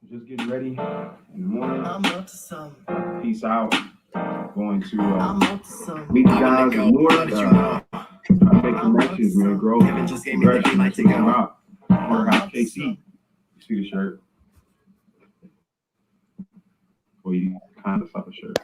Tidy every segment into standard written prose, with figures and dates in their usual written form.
Just getting ready in the morning. Peace out. Going to meet the guys in North. I make connections, man. Grow. Just gave me the green light to go. Porterhouse KC. You see the shirt? Well, you kind of saw the shirt.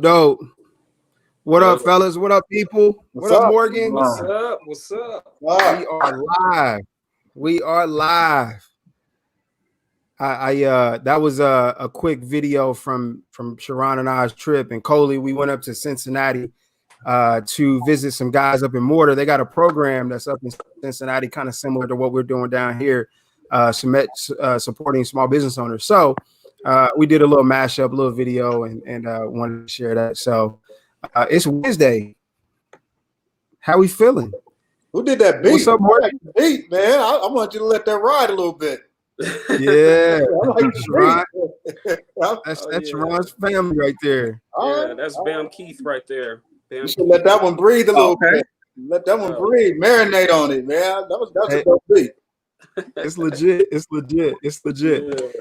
Dope. What up, fellas? What up, people? What up, Morgan? What's up? We are live. That was a quick video from Shawn and I's trip. And Coley, we went up to Cincinnati to visit some guys up in Mortar. They got a program that's up in Cincinnati, kind of similar to what we're doing down here, supporting small business owners. So we did a little mashup, a little video, and wanted to share that. So it's Wednesday. How we feeling? Who did that beat? What's up, Morgan? Beat, man. I want you to let that ride a little bit. Yeah, Shawn. That's Shawn's family right there. Yeah, that's Bam Keith right there. You should let that one breathe a little bit. Let that one breathe. Marinate on it, man. That was a dope beat. It's legit. Yeah.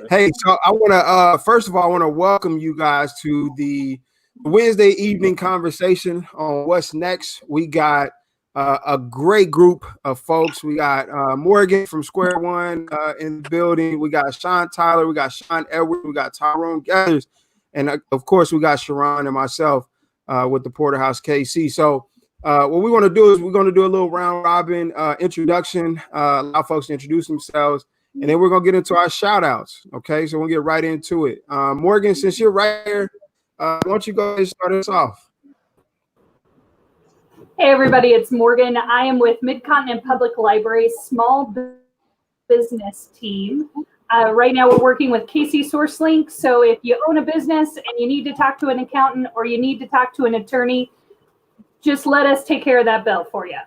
Hey, so I want to first of all, I want to welcome you guys to the Wednesday evening conversation on what's next. We got a great group of folks. We got Morgan from Square One in the building. We got Shawn Tyler. We got Shawn Edwards. We got Tyrone Gethers. And of course, we got Shawn and myself with the Porterhouse KC. So what we want to do is we're going to do a little round robin introduction, allow folks to introduce themselves. And then we're going to get into our shout outs. Okay, so we'll get right into it. Morgan, since you're right here, why don't you go ahead and start us off? Hey everybody, it's Morgan. I am with Mid-Continent Public Library's small business team. Right now we're working with KC SourceLink. So if you own a business and you need to talk to an accountant or you need to talk to an attorney, just let us take care of that bill for you.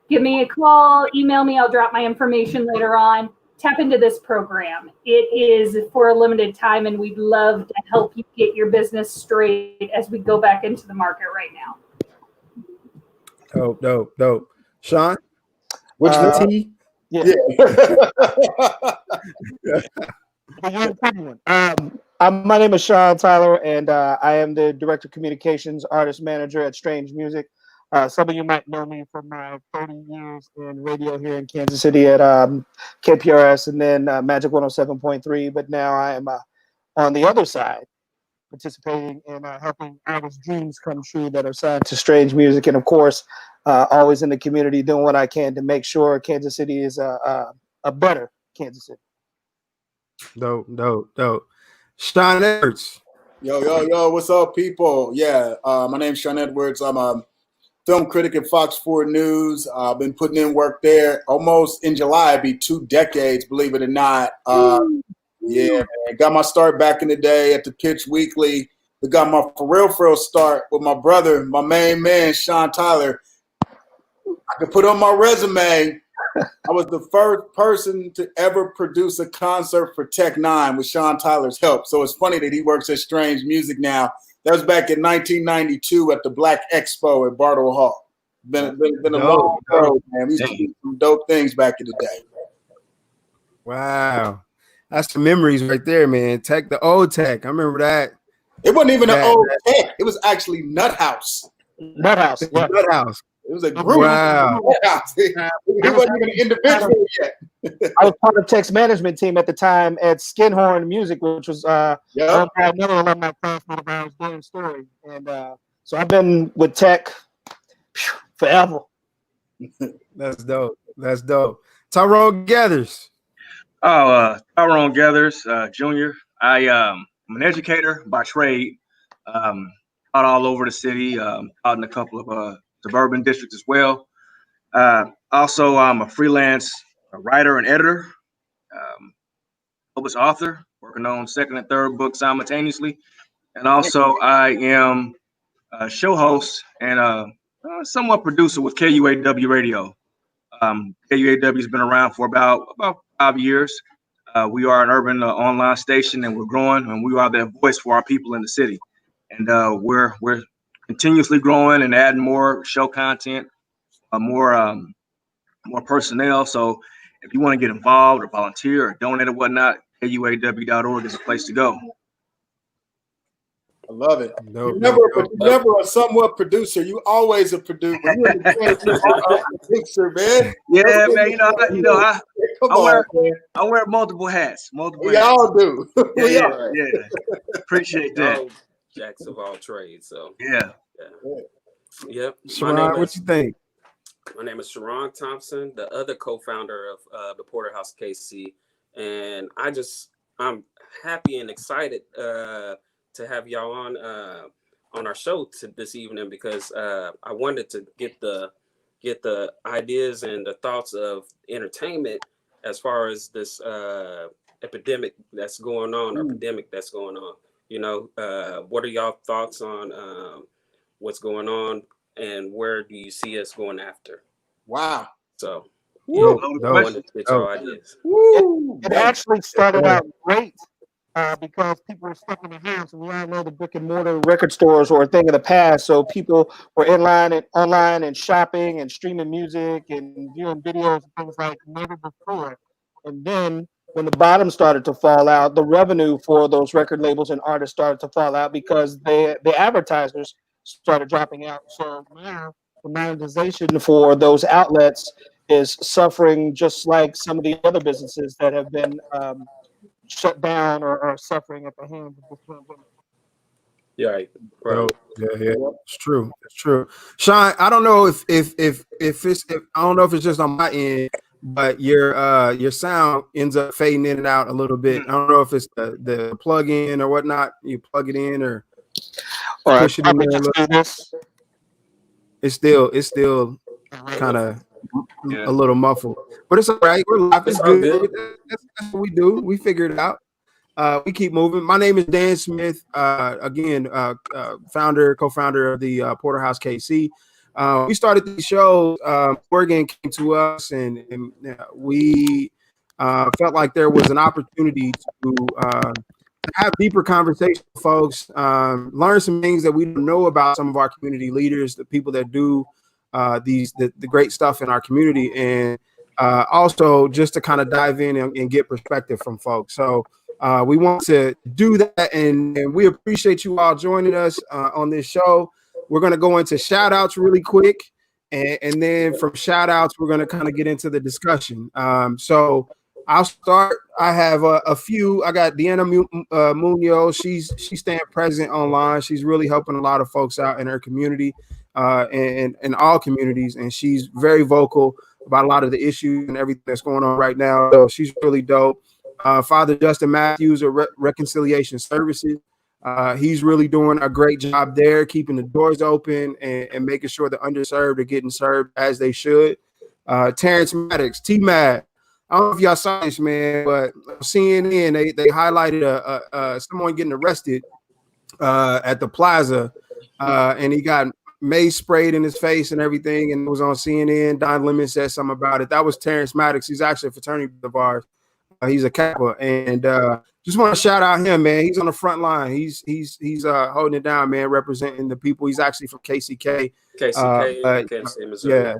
Give me a call, email me, I'll drop my information later on. Tap into this program. It is for a limited time and we'd love to help you get your business straight as we go back into the market right now. Dope. Shawn? What's the T? Yeah. My name is Shawn Tyler, and I am the Director of Communications, Artist Manager at Strange Music. Some of you might know me from my 30 years in radio here in Kansas City at KPRS and then Magic 107.3. But now I am on the other side, participating in helping artists' dreams come true that are signed to Strange Music. And of course, always in the community doing what I can to make sure Kansas City is a better Kansas City. Dope. Shawn Edwards. Yo, what's up, people? Yeah, my name's Shawn Edwards. I'm a film critic at Fox 4 News. I've been putting in work there almost in July. It'd be 2 decades, believe it or not. Yeah, man. Got my start back in the day at the Pitch Weekly. I got my for real start with my brother, my main man, Shawn Tyler. I could put on my resume, I was the first person to ever produce a concert for Tech Nine with Shawn Tyler's help. So it's funny that he works at Strange Music now. That was back in 1992 at the Black Expo at Bartle Hall. Been a long road, man. We used to do some dope things back in the day. Wow. That's some memories right there, man. Tech, the old Tech. I remember that. It wasn't even an old Tech. It was actually Nut House. Nut House. Yeah. Nut House. It was a group. Wow. It wasn't even an individual yet. I was part of Tech's management team at the time at Skinhorn Music, which was another alumni classmate of ours, Dan Story. And so I've been with Tech forever. That's dope. Tyrone Gethers. Tyrone Gethers, Jr. I'm an educator by trade. Out all over the city, out in a couple of suburban districts as well. Also, I'm a freelance writer and editor. published author, working on second and third books simultaneously. And also I am a show host and somewhat producer with KUAW Radio. KUAW has been around for about 5 years. We are an urban online station, and we're growing, and we are that voice for our people in the city. And we're continuously growing and adding more show content, more personnel. So if you want to get involved or volunteer or donate or whatnot, KUAW.org is a place to go. I love it. Dope, You're never a somewhat producer. You always a producer. You are a producer, man. Yeah, man. I wear multiple hats. We all do. Yeah. Appreciate that. All jacks of all trades. So yeah. Yep. Shawn, what you think? My name is Shawn Thompson, the other co-founder of the Porterhouse KC, and I'm happy and excited to have y'all on our show this evening, because I wanted to get the ideas and the thoughts of entertainment as far as this epidemic that's going on, or pandemic that's going on. You know, what are y'all thoughts on what's going on, and where do you see us going after? Wow. So I wanted to get y'all ideas. It actually started out great. Because people were stuck in the house, and we all know the brick and mortar record stores were a thing of the past. So people were online and shopping and streaming music and viewing videos and things like never before. And then when the bottom started to fall out, the revenue for those record labels and artists started to fall out because the advertisers started dropping out. So now the monetization for those outlets is suffering, just like some of the other businesses that have been shut down or are suffering at the hands of this pandemic. Yeah, right. Yeah, it's true. It's true. Shawn, I don't know if I don't know if it's just on my end, but your sound ends up fading in and out a little bit. I don't know if it's the plug-in or whatnot. You plug it in or push it in there a little. It's still kind of a little muffled, but it's all right. We're live. It's good. That's what we do. We figure it out. We keep moving. My name is Dan Smith. Again, co-founder of the Porterhouse KC. We started these shows. Oregon came to us, and we felt like there was an opportunity to have deeper conversations with folks, learn some things that we don't know about some of our community leaders, the people that do the great stuff in our community, and also just to kind of dive in and get perspective from folks. So we want to do that, and we appreciate you all joining us on this show. We're going to go into shout outs really quick, and then from shout outs, we're going to kind of get into the discussion. So I'll start. I have a few. I got Deanna Munoz. She's staying present online. She's really helping a lot of folks out in her community and in all communities, and she's very vocal about a lot of the issues and everything that's going on right now. So she's really dope. Father Justin Matthews of Reconciliation Services. He's really doing a great job there, keeping the doors open and making sure the underserved are getting served as they should. Terrence Maddox, T-Mad. I don't know if y'all saw this, man, but CNN, they highlighted someone getting arrested at the plaza, and he got mace sprayed in his face and everything, and it was on CNN. Don Lemon said something about it. That was Terrence Maddox. He's actually a fraternity of ours. He's a Kappa, and just want to shout out him, man. He's on the front line. He's holding it down, man, representing the people. He's actually from KCK. Kansas City, Missouri.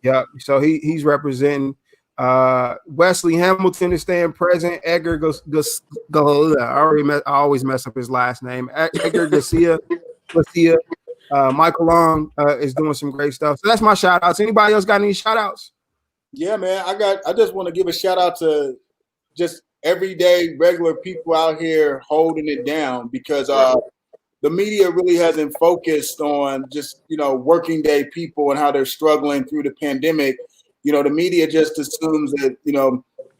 Yeah. So he's representing. Wesley Hamilton is staying present. Edgar I always mess up his last name. Edgar Garcia. Michael Long is doing some great stuff. So that's my shout outs. Anybody else got any shout outs? Yeah, man. I just want to give a shout out to just everyday regular people out here holding it down, because the media really hasn't focused on just, working day people and how they're struggling through the pandemic. The media just assumes that,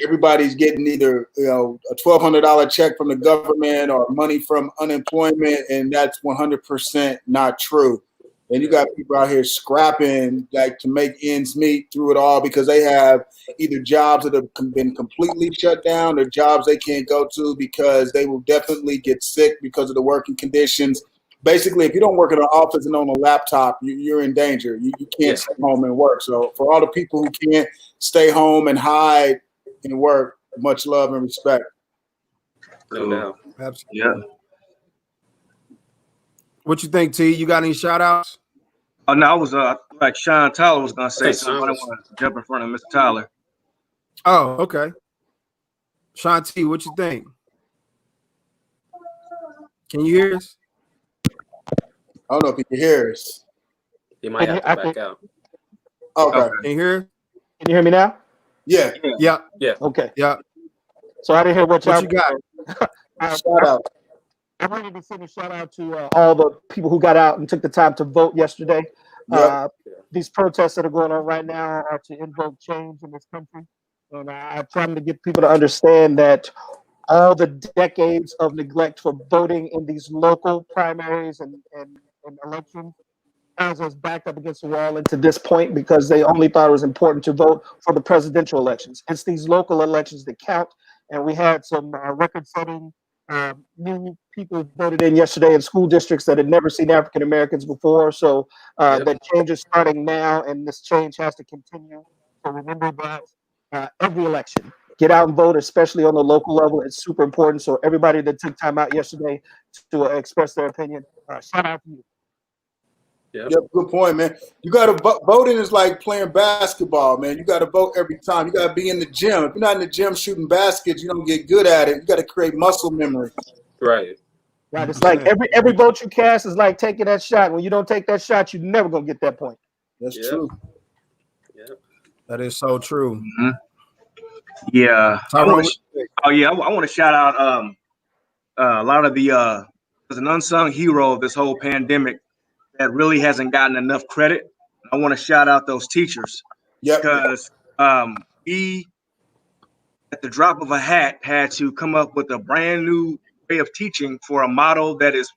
everybody's getting either, a $1,200 check from the government or money from unemployment, and that's 100% not true. And you got people out here scrapping like to make ends meet through it all because they have either jobs that have been completely shut down or jobs they can't go to because they will definitely get sick because of the working conditions. Basically, if you don't work in an office and on a laptop, you're in danger. You can't stay home and work. So for all the people who can't stay home and hide and work, much love and respect. No doubt. Absolutely. Yeah. What you think, T? You got any shout outs? Oh no, I was like Shawn Tyler was gonna say think something. Shawn I don't was- want to jump in front of Mr. Tyler. Oh, okay. Shawn T, what you think? Can you hear us? I don't know if you can hear us. You might have to back out. Okay. Can you hear? Can you hear me now? Yeah. Yeah. Okay. Yeah. So I didn't hear what you got. Shout out. I wanted to send a shout out to all the people who got out and took the time to vote yesterday. Yep. These protests that are going on right now are to invoke change in this country. And I'm trying to get people to understand that all the decades of neglect for voting in these local primaries and elections has us backed up against the wall and to this point because they only thought it was important to vote for the presidential elections. It's these local elections that count. And we had some record-setting new people voted in yesterday in school districts that had never seen African Americans before. So that change is starting now, and this change has to continue. So remember that every election, get out and vote, especially on the local level. It's super important. So everybody that took time out yesterday to express their opinion, shout out to you. Yep. Good point, man. You got to voting is like playing basketball, man. You got to vote every time. You got to be in the gym. If you're not in the gym shooting baskets, you don't get good at it. You got to create muscle memory. Right. Right. It's like every vote you cast is like taking that shot. When you don't take that shot, you're never gonna get that point. That's true. Yeah. That is so true. Mm-hmm. Yeah. I want to shout out a lot of the there's an unsung hero of this whole pandemic that really hasn't gotten enough credit. I want to shout out those teachers because we, at the drop of a hat, had to come up with a brand new way of teaching for a model that is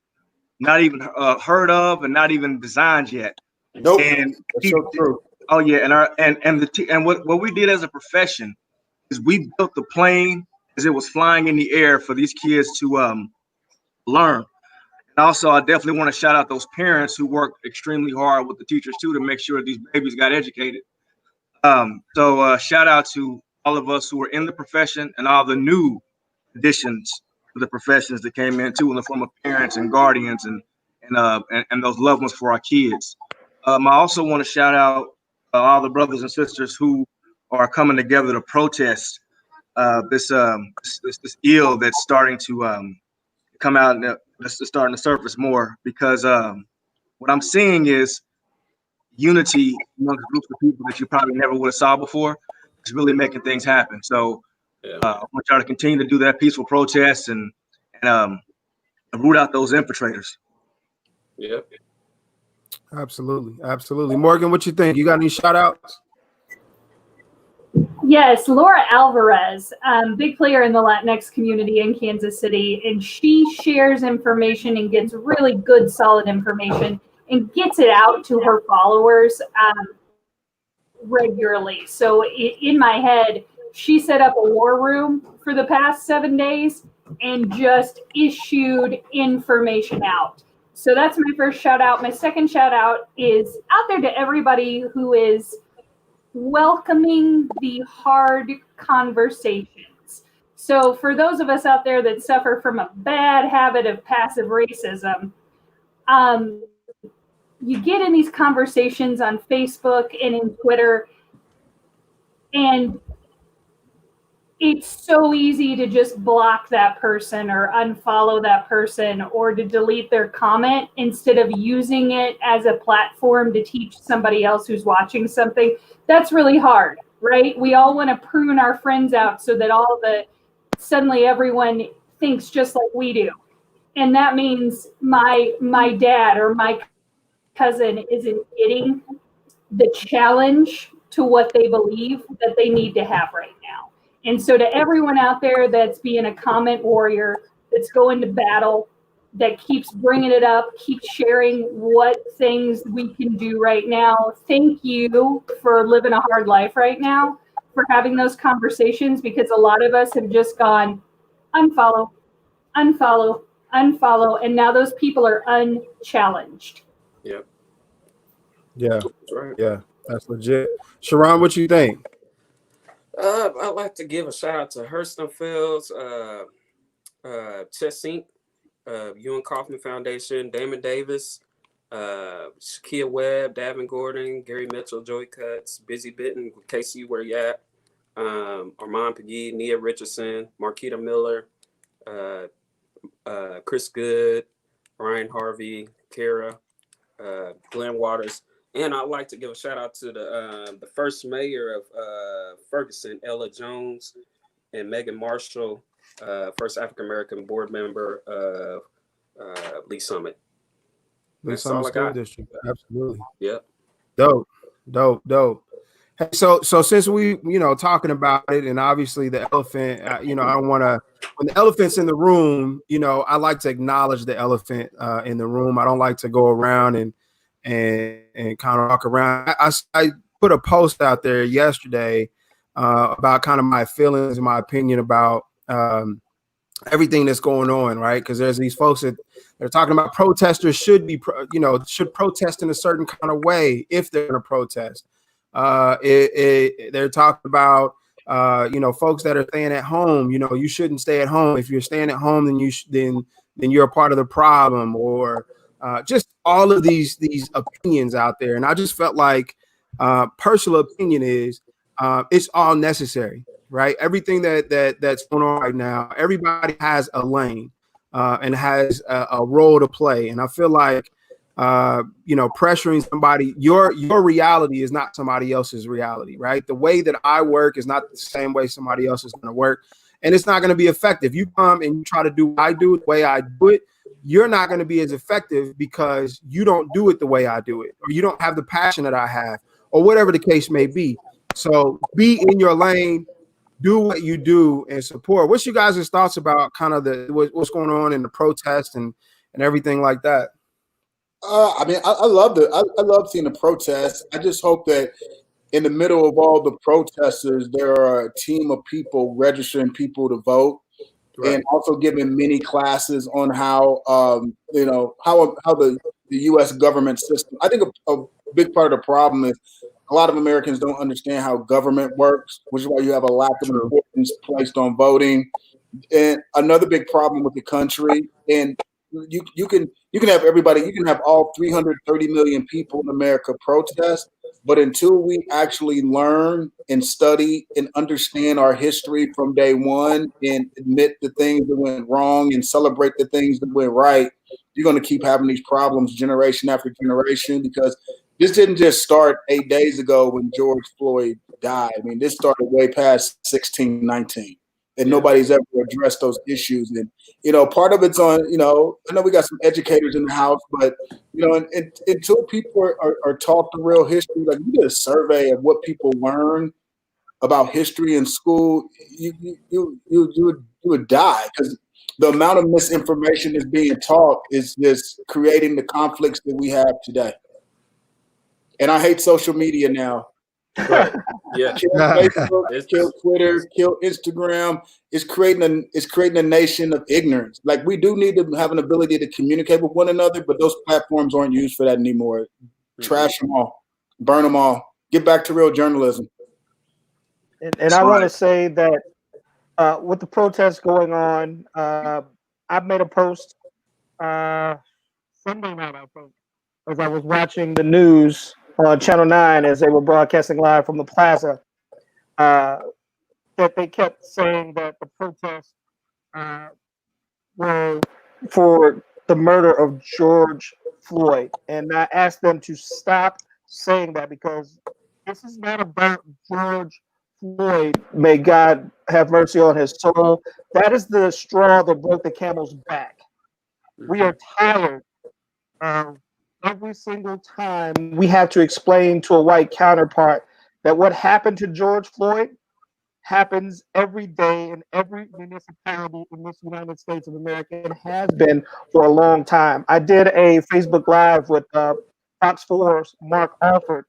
not even heard of and not even designed yet. Nope. And that's so true. Oh yeah, and what we did as a profession is we built the plane as it was flying in the air for these kids to learn. And also, I definitely want to shout out those parents who worked extremely hard with the teachers too to make sure these babies got educated. So shout out to all of us who are in the profession and all the new additions to the professions that came in too in the form of parents and guardians and those loved ones for our kids. I also want to shout out all the brothers and sisters who are coming together to protest this ill that's starting to come out and it's starting to surface more because what I'm seeing is unity amongst groups of people that you probably never would have saw before. It's really making things happen. So I want y'all to continue to do that peaceful protest and root out those infiltrators. Yep. Absolutely. Morgan, what you think? You got any shout outs? Yes, Laura Alvarez, big player in the Latinx community in Kansas City, and she shares information and gets really good, solid information and gets it out to her followers regularly. So in my head, she set up a war room for the past 7 days and just issued information out. So that's my first shout out. My second shout out is out there to everybody who is welcoming the hard conversations. So for those of us out there that suffer from a bad habit of passive racism, you get in these conversations on Facebook and in Twitter, and it's so easy to just block that person or unfollow that person or to delete their comment instead of using it as a platform to teach somebody else who's watching something. That's really hard, right? We all want to prune our friends out so that suddenly everyone thinks just like we do. And that means my dad or my cousin isn't getting the challenge to what they believe that they need to have right now. And so to everyone out there that's being a comment warrior, that's going to battle, that keeps bringing it up, keeps sharing what things we can do right now. Thank you for living a hard life right now, for having those conversations, because a lot of us have just gone unfollow, unfollow, unfollow, and now those people are unchallenged. Yep. Yeah, That's right. yeah, that's legit. Sharon, what you think? I'd like to give a shout out to Hurstenfeld's, Chess Inc., Ewan Kaufman Foundation, Damon Davis, Shakia Webb, Davin Gordon, Gary Mitchell, Joey Cuts, Busy Bitten, KC Where You At, Armand Pagee, Nia Richardson, Marquita Miller, Chris Good, Ryan Harvey, Kara, Glenn Waters. And I'd like to give a shout out to the first mayor of Ferguson, Ella Jones, and Megan Marshall, first African American board member of Lee Summit. That's all I got. District. Absolutely. Yep. Dope. Hey, so since we, talking about it, and obviously the elephant, I don't want to, when the elephant's in the room, I like to acknowledge the elephant in the room. I don't like to go around and kind of walk around. I put a post out there yesterday about kind of my feelings and my opinion about everything that's going on, right? Because there's these folks that they're talking about protesters should protest in a certain kind of way if they're going to protest. They're talking about folks that are staying at home. You shouldn't stay at home. If you're staying at home, then you're a part of the problem, or just all of these opinions out there. And I just felt like personal opinion is it's all necessary, right? Everything that's going on right now, everybody has a lane and has a role to play. And I feel like pressuring somebody, your reality is not somebody else's reality, right? The way that I work is not the same way somebody else is going to work, and it's not going to be effective. You come and you try to do what I do the way I do it, you're not going to be as effective because you don't do it the way I do it, or you don't have the passion that I have, or whatever the case may be. So be in your lane, do what you do, and support. What's your guys' thoughts about kind of what's going on in the protest and everything like that? I mean, I love seeing the protests. I just hope that in the middle of all the protesters, there are a team of people registering people to vote, right, and also giving mini classes on how how the U.S. government system. I think a big part of the problem is a lot of Americans don't understand how government works, which is why you have a lack of importance placed on voting. And another big problem with the country, and you can have everybody, you can have all 330 million people in America protest, but until we actually learn and study and understand our history from day one and admit the things that went wrong and celebrate the things that went right, you're going to keep having these problems generation after generation, because this didn't just start 8 days ago when George Floyd died. I mean, this started way past 1619. And nobody's ever addressed those issues. And, part of it's on, I know we got some educators in the house, but, until people are taught the real history, like we did a survey of what people learn about history in school, you would die, because the amount of misinformation that's being taught is just creating the conflicts that we have today. And I hate social media now. Right. Yeah. Kill Facebook, kill Twitter, kill Instagram. It's creating a nation of ignorance. Like, we do need to have an ability to communicate with one another, but those platforms aren't used for that anymore. Mm-hmm. Trash them all, burn them all. Get back to real journalism. And I want to say that with the protests going on, I've made a post Sunday night, I think, as I was watching the news on Channel 9 as they were broadcasting live from the plaza, that they kept saying that the protests were for the murder of George Floyd. And I asked them to stop saying that, because this is not about George Floyd. May God have mercy on his soul. That is the straw that broke the camel's back. We are tired of every single time we have to explain to a white counterpart that what happened to George Floyd happens every day in every municipality in this United States of America. It has been for a long time. I did a Facebook Live with Fox 4's Mark Alford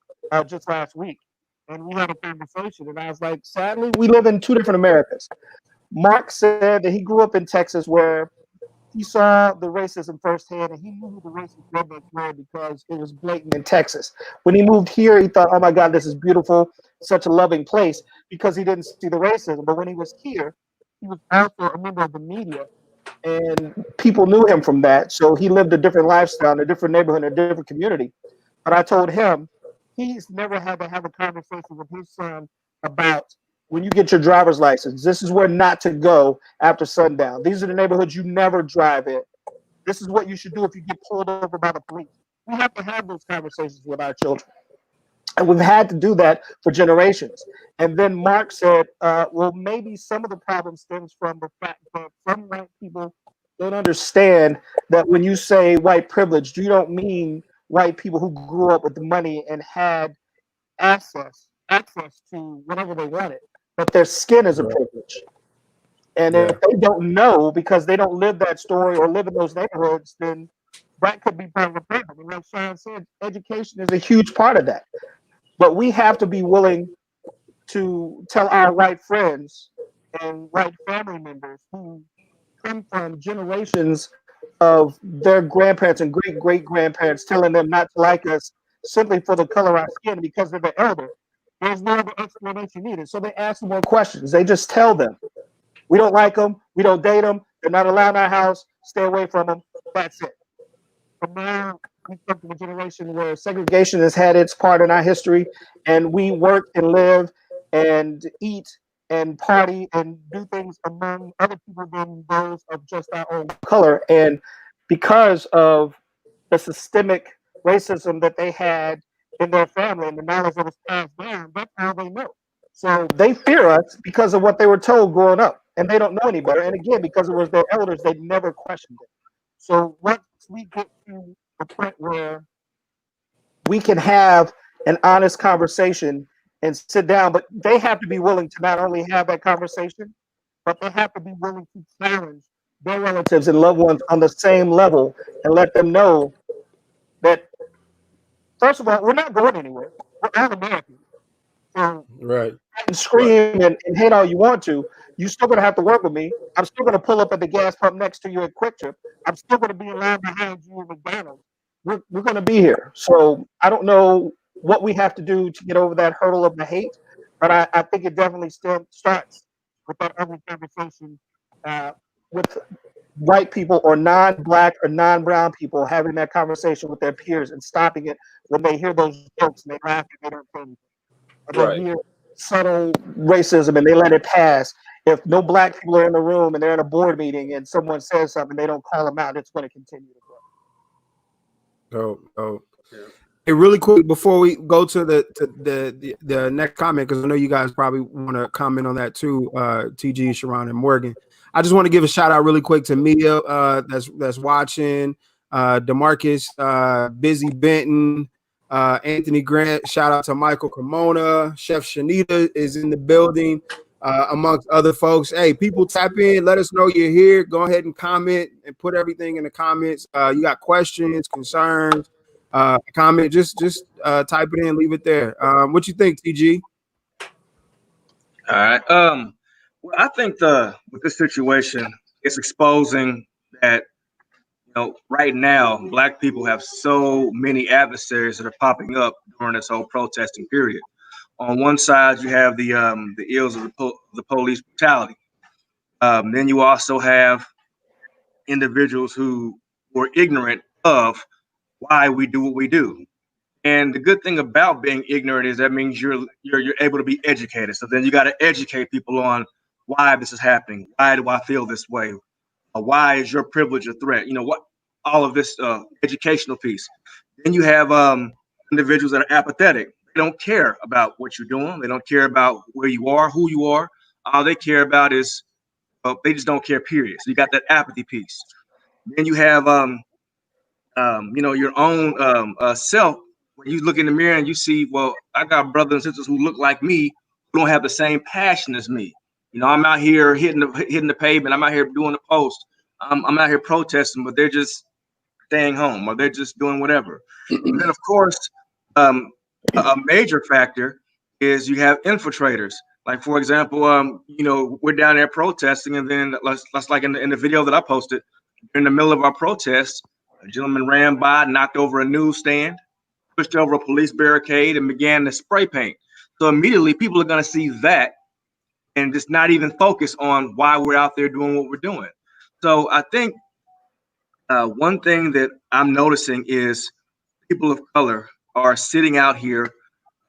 just last week, and we had a conversation. And I was like, sadly, we live in two different Americas. Mark said that he grew up in Texas where he saw the racism firsthand, and he knew who the racist rednecks were because it was blatant in Texas. When he moved here, he thought, "Oh my God, this is beautiful, such a loving place," because he didn't see the racism. But when he was here, he was also a member of the media, and people knew him from that. So he lived a different lifestyle in a different neighborhood, in a different community. But I told him he's never had to have a conversation with his son about when you get your driver's license, this is where not to go after sundown. These are the neighborhoods you never drive in. This is what you should do if you get pulled over by the police. We have to have those conversations with our children. And we've had to do that for generations. And then Mark said, well, maybe some of the problem stems from the fact that some white people don't understand that when you say white privilege, you don't mean white people who grew up with the money and had access to whatever they wanted, but their skin is a privilege. And if they don't know because they don't live that story or live in those neighborhoods, then that could be part of the problem. And like Shawn said, education is a huge part of that. But we have to be willing to tell our white friends and white family members who come from generations of their grandparents and great great grandparents telling them not to like us simply for the color of our skin because they're the elder. There's no other explanation needed. So they ask more questions. They just tell them, we don't like them, we don't date them, they're not allowed in our house, stay away from them. That's it. But now we come to a generation where segregation has had its part in our history, and we work and live and eat and party and do things among other people than those of just our own color. And because of the systemic racism that they had in their family and the knowledge that was passed down, that's how they know. So they fear us because of what they were told growing up, and they don't know any better. And again, because it was their elders, they never questioned it. So once we get to a point where we can have an honest conversation and sit down, but they have to be willing to not only have that conversation, but they have to be willing to challenge their relatives and loved ones on the same level and let them know that, first of all, we're not going anywhere. We're all Americans. So Right. and scream and hate all you want to, you're still going to have to work with me. I'm still going to pull up at the gas pump next to you at Quick Trip. I'm still going to be in line behind you at McDonald's. We're going to be here. So I don't know what we have to do to get over that hurdle of the hate, but I think it definitely still starts with that ugly conversation with white people or non-black or non-brown people having that conversation with their peers and stopping it when they hear those jokes and they laugh and they don't say anything. Or they hear subtle racism and they let it pass. If no black people are in the room and they're in a board meeting and someone says something, they don't call them out, it's going to continue to grow. Oh. Hey, really quick before we go to the next comment, because I know you guys probably want to comment on that too, TG, Sharon, and Morgan. I just want to give a shout out really quick to Mia that's watching, DeMarcus, Busy Benton, Anthony Grant. Shout out to Michael Cremona. Chef Shanita is in the building, amongst other folks. Hey, people, tap in. Let us know you're here. Go ahead and comment and put everything in the comments. You got questions, concerns, comment, just type it in, leave it there. What you think, TG? All right. Well, I think with this situation, it's exposing that right now Black people have so many adversaries that are popping up during this whole protesting period. On one side, you have the ills of the police brutality. Then you also have individuals who were ignorant of why we do what we do. And the good thing about being ignorant is that means you're able to be educated. So then you got to educate people on why this is happening. Why do I feel this way? Why is your privilege a threat? What all of this educational piece. Then you have individuals that are apathetic. They don't care about what you're doing. They don't care about where you are, who you are. All they care about is they just don't care. Period. So you got that apathy piece. Then you have your own self. When you look in the mirror and you see, well, I got brothers and sisters who look like me, don't have the same passion as me. You know, I'm out here hitting the pavement. I'm out here doing the post. I'm out here protesting, but they're just staying home or they're just doing whatever. And then, of course, a major factor is you have infiltrators. Like, for example, you know, we're down there protesting, and then let's like in the video that I posted, in the middle of our protest, a gentleman ran by, knocked over a newsstand, pushed over a police barricade, and began to spray paint. So immediately people are going to see that and just not even focus on why we're out there doing what we're doing. So I think one thing that I'm noticing is people of color are sitting out here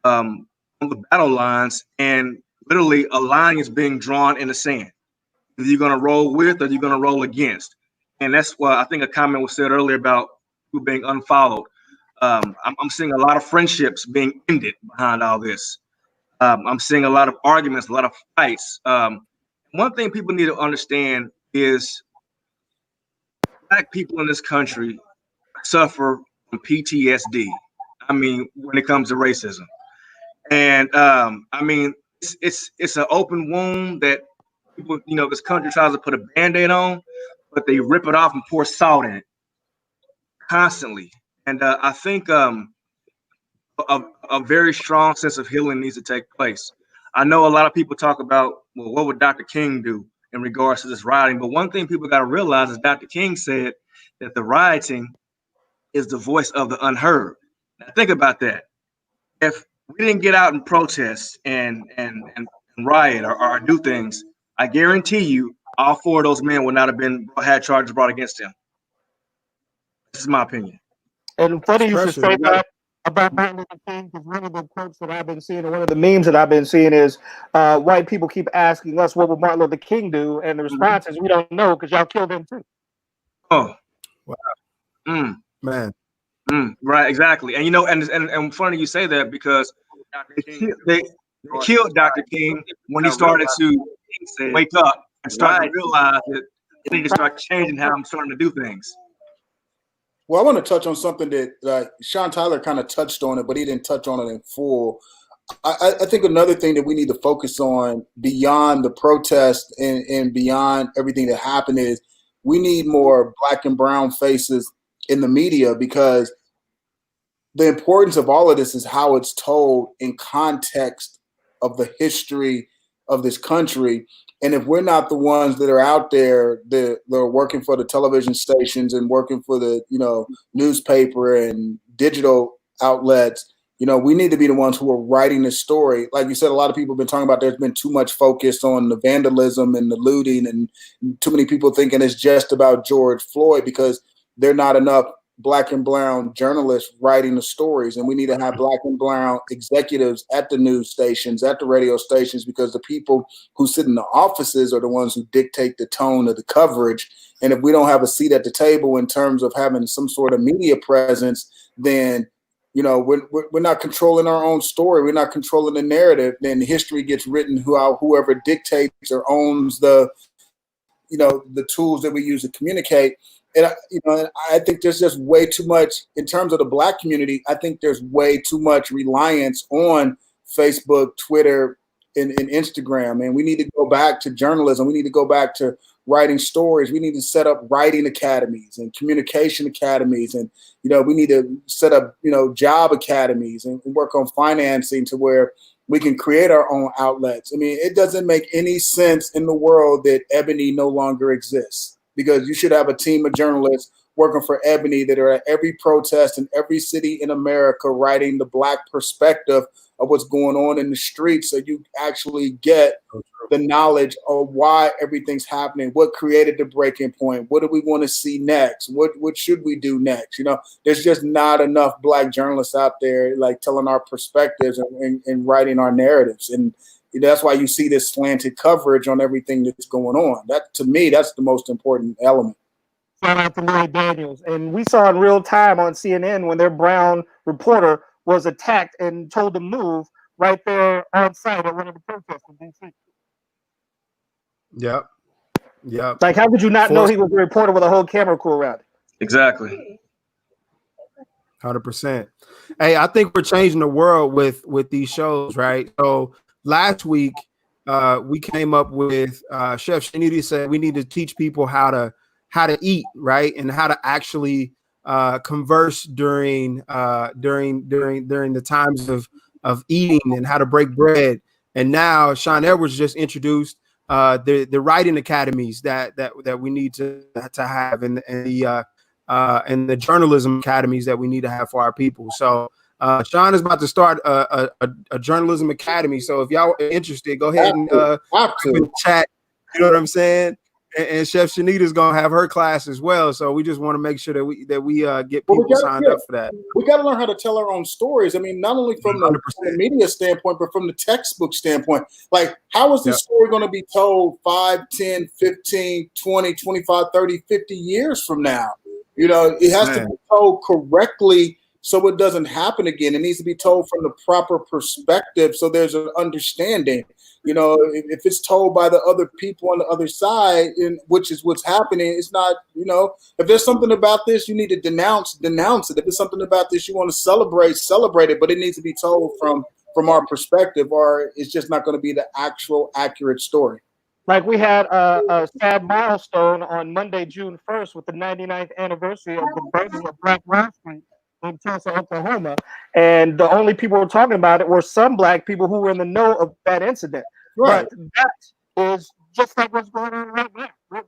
on the battle lines, and literally a line is being drawn in the sand. Either you're going to roll with or you're going to roll against. And that's why I think a comment was said earlier about people being unfollowed. I'm seeing a lot of friendships being ended behind all this. I'm seeing a lot of arguments, a lot of fights. One thing people need to understand is Black people in this country suffer from PTSD. I mean, when it comes to racism. And I mean, it's an open wound that people, you know, this country tries to put a Band-Aid on, but they rip it off and pour salt in it constantly. And I think a very strong sense of healing needs to take place. I know a lot of people talk about, well, what would Dr. King do in regards to this rioting? But one thing people got to realize is Dr. King said that the rioting is the voice of the unheard. Now think about that. If we didn't get out and protest and riot or do things, I guarantee you all four of those men would not have had charges brought against them. This is my opinion. And funny you should say that about Martin Luther King, because one of the quotes that I've been seeing, and one of the memes that I've been seeing is white people keep asking us, what would Martin Luther King do? And the response is, we don't know because y'all killed him too. Oh, wow. Man. Right, exactly. And you know, and funny you say that because they killed Dr. King when he started to wake up and start to realize that they need to start changing how I'm starting to do things. Well, I want to touch on something that Shawn Tyler kind of touched on it, but he didn't touch on it in full. I think another thing that we need to focus on beyond the protest and beyond everything that happened is we need more Black and brown faces in the media, because the importance of all of this is how it's told in context of the history of this country. And if we're not the ones that are out there that are working for the television stations and working for the, you know, newspaper and digital outlets, you know, we need to be the ones who are writing the story. Like you said, a lot of people have been talking about there's been too much focus on the vandalism and the looting, and too many people thinking it's just about George Floyd because there are not enough Black and brown journalists writing the stories. And we need to have Black and brown executives at the news stations, at the radio stations, because the people who sit in the offices are the ones who dictate the tone of the coverage. And if we don't have a seat at the table in terms of having some sort of media presence, then, you know, we're not controlling our own story. We're not controlling the narrative. Then history gets written whoever dictates or owns the, you know, the tools that we use to communicate. And, you know, I think there's just way too much in terms of the Black community. I think there's way too much reliance on Facebook, Twitter, and Instagram. And we need to go back to journalism. We need to go back to writing stories. We need to set up writing academies and communication academies. And, you know, we need to set up, you know, job academies and work on financing to where we can create our own outlets. I mean, it doesn't make any sense in the world that Ebony no longer exists, because you should have a team of journalists working for Ebony that are at every protest in every city in America, writing the Black perspective of what's going on in the streets, so you actually get the knowledge of why everything's happening, what created the breaking point, what do we want to see next, what should we do next. You know, there's just not enough Black journalists out there like telling our perspectives and writing our narratives. And that's why you see this slanted coverage on everything that's going on. That, to me, that's the most important element. Shout out to Lloyd Daniels. And we saw in real time on CNN when their brown reporter was attacked and told to move right there on site at one of the protests in D.C. Yep. Like, how could you not know he was a reporter with a whole camera crew around? Exactly. 100%. Hey, I think we're changing the world with these shows, right? So last week we came up with Chef Shanita said we need to teach people how to eat, right, and how to actually converse during the times of eating and how to break bread. And now Shawn Edwards just introduced the writing academies that we need to have, and the journalism academies that we need to have for our people. So Shawn is about to start a journalism academy. So if y'all are interested, go ahead and chat. You know what I'm saying? And Chef Shanita is gonna have her class as well. So we just want to make sure that we get people signed up for that. We got to learn how to tell our own stories. I mean, not only from the media standpoint, but from the textbook standpoint. Like, how is this story going to be told 5, 10, 15, 20, 25, 30, 50 years from now? You know, it has to be told correctly so it doesn't happen again. It needs to be told from the proper perspective so there's an understanding. You know, if it's told by the other people on the other side, which is what's happening, it's not, you know, if there's something about this you need to denounce it. If there's something about this you want to celebrate it, but it needs to be told from our perspective, or it's just not going to be the actual accurate story. Like we had a sad milestone on Monday, June 1st, with the 99th anniversary of the burning of Black Wall Street in Tulsa, Oklahoma. And the only people who were talking about it were some Black people who were in the know of that incident. Right. But that is just like what's going on right now.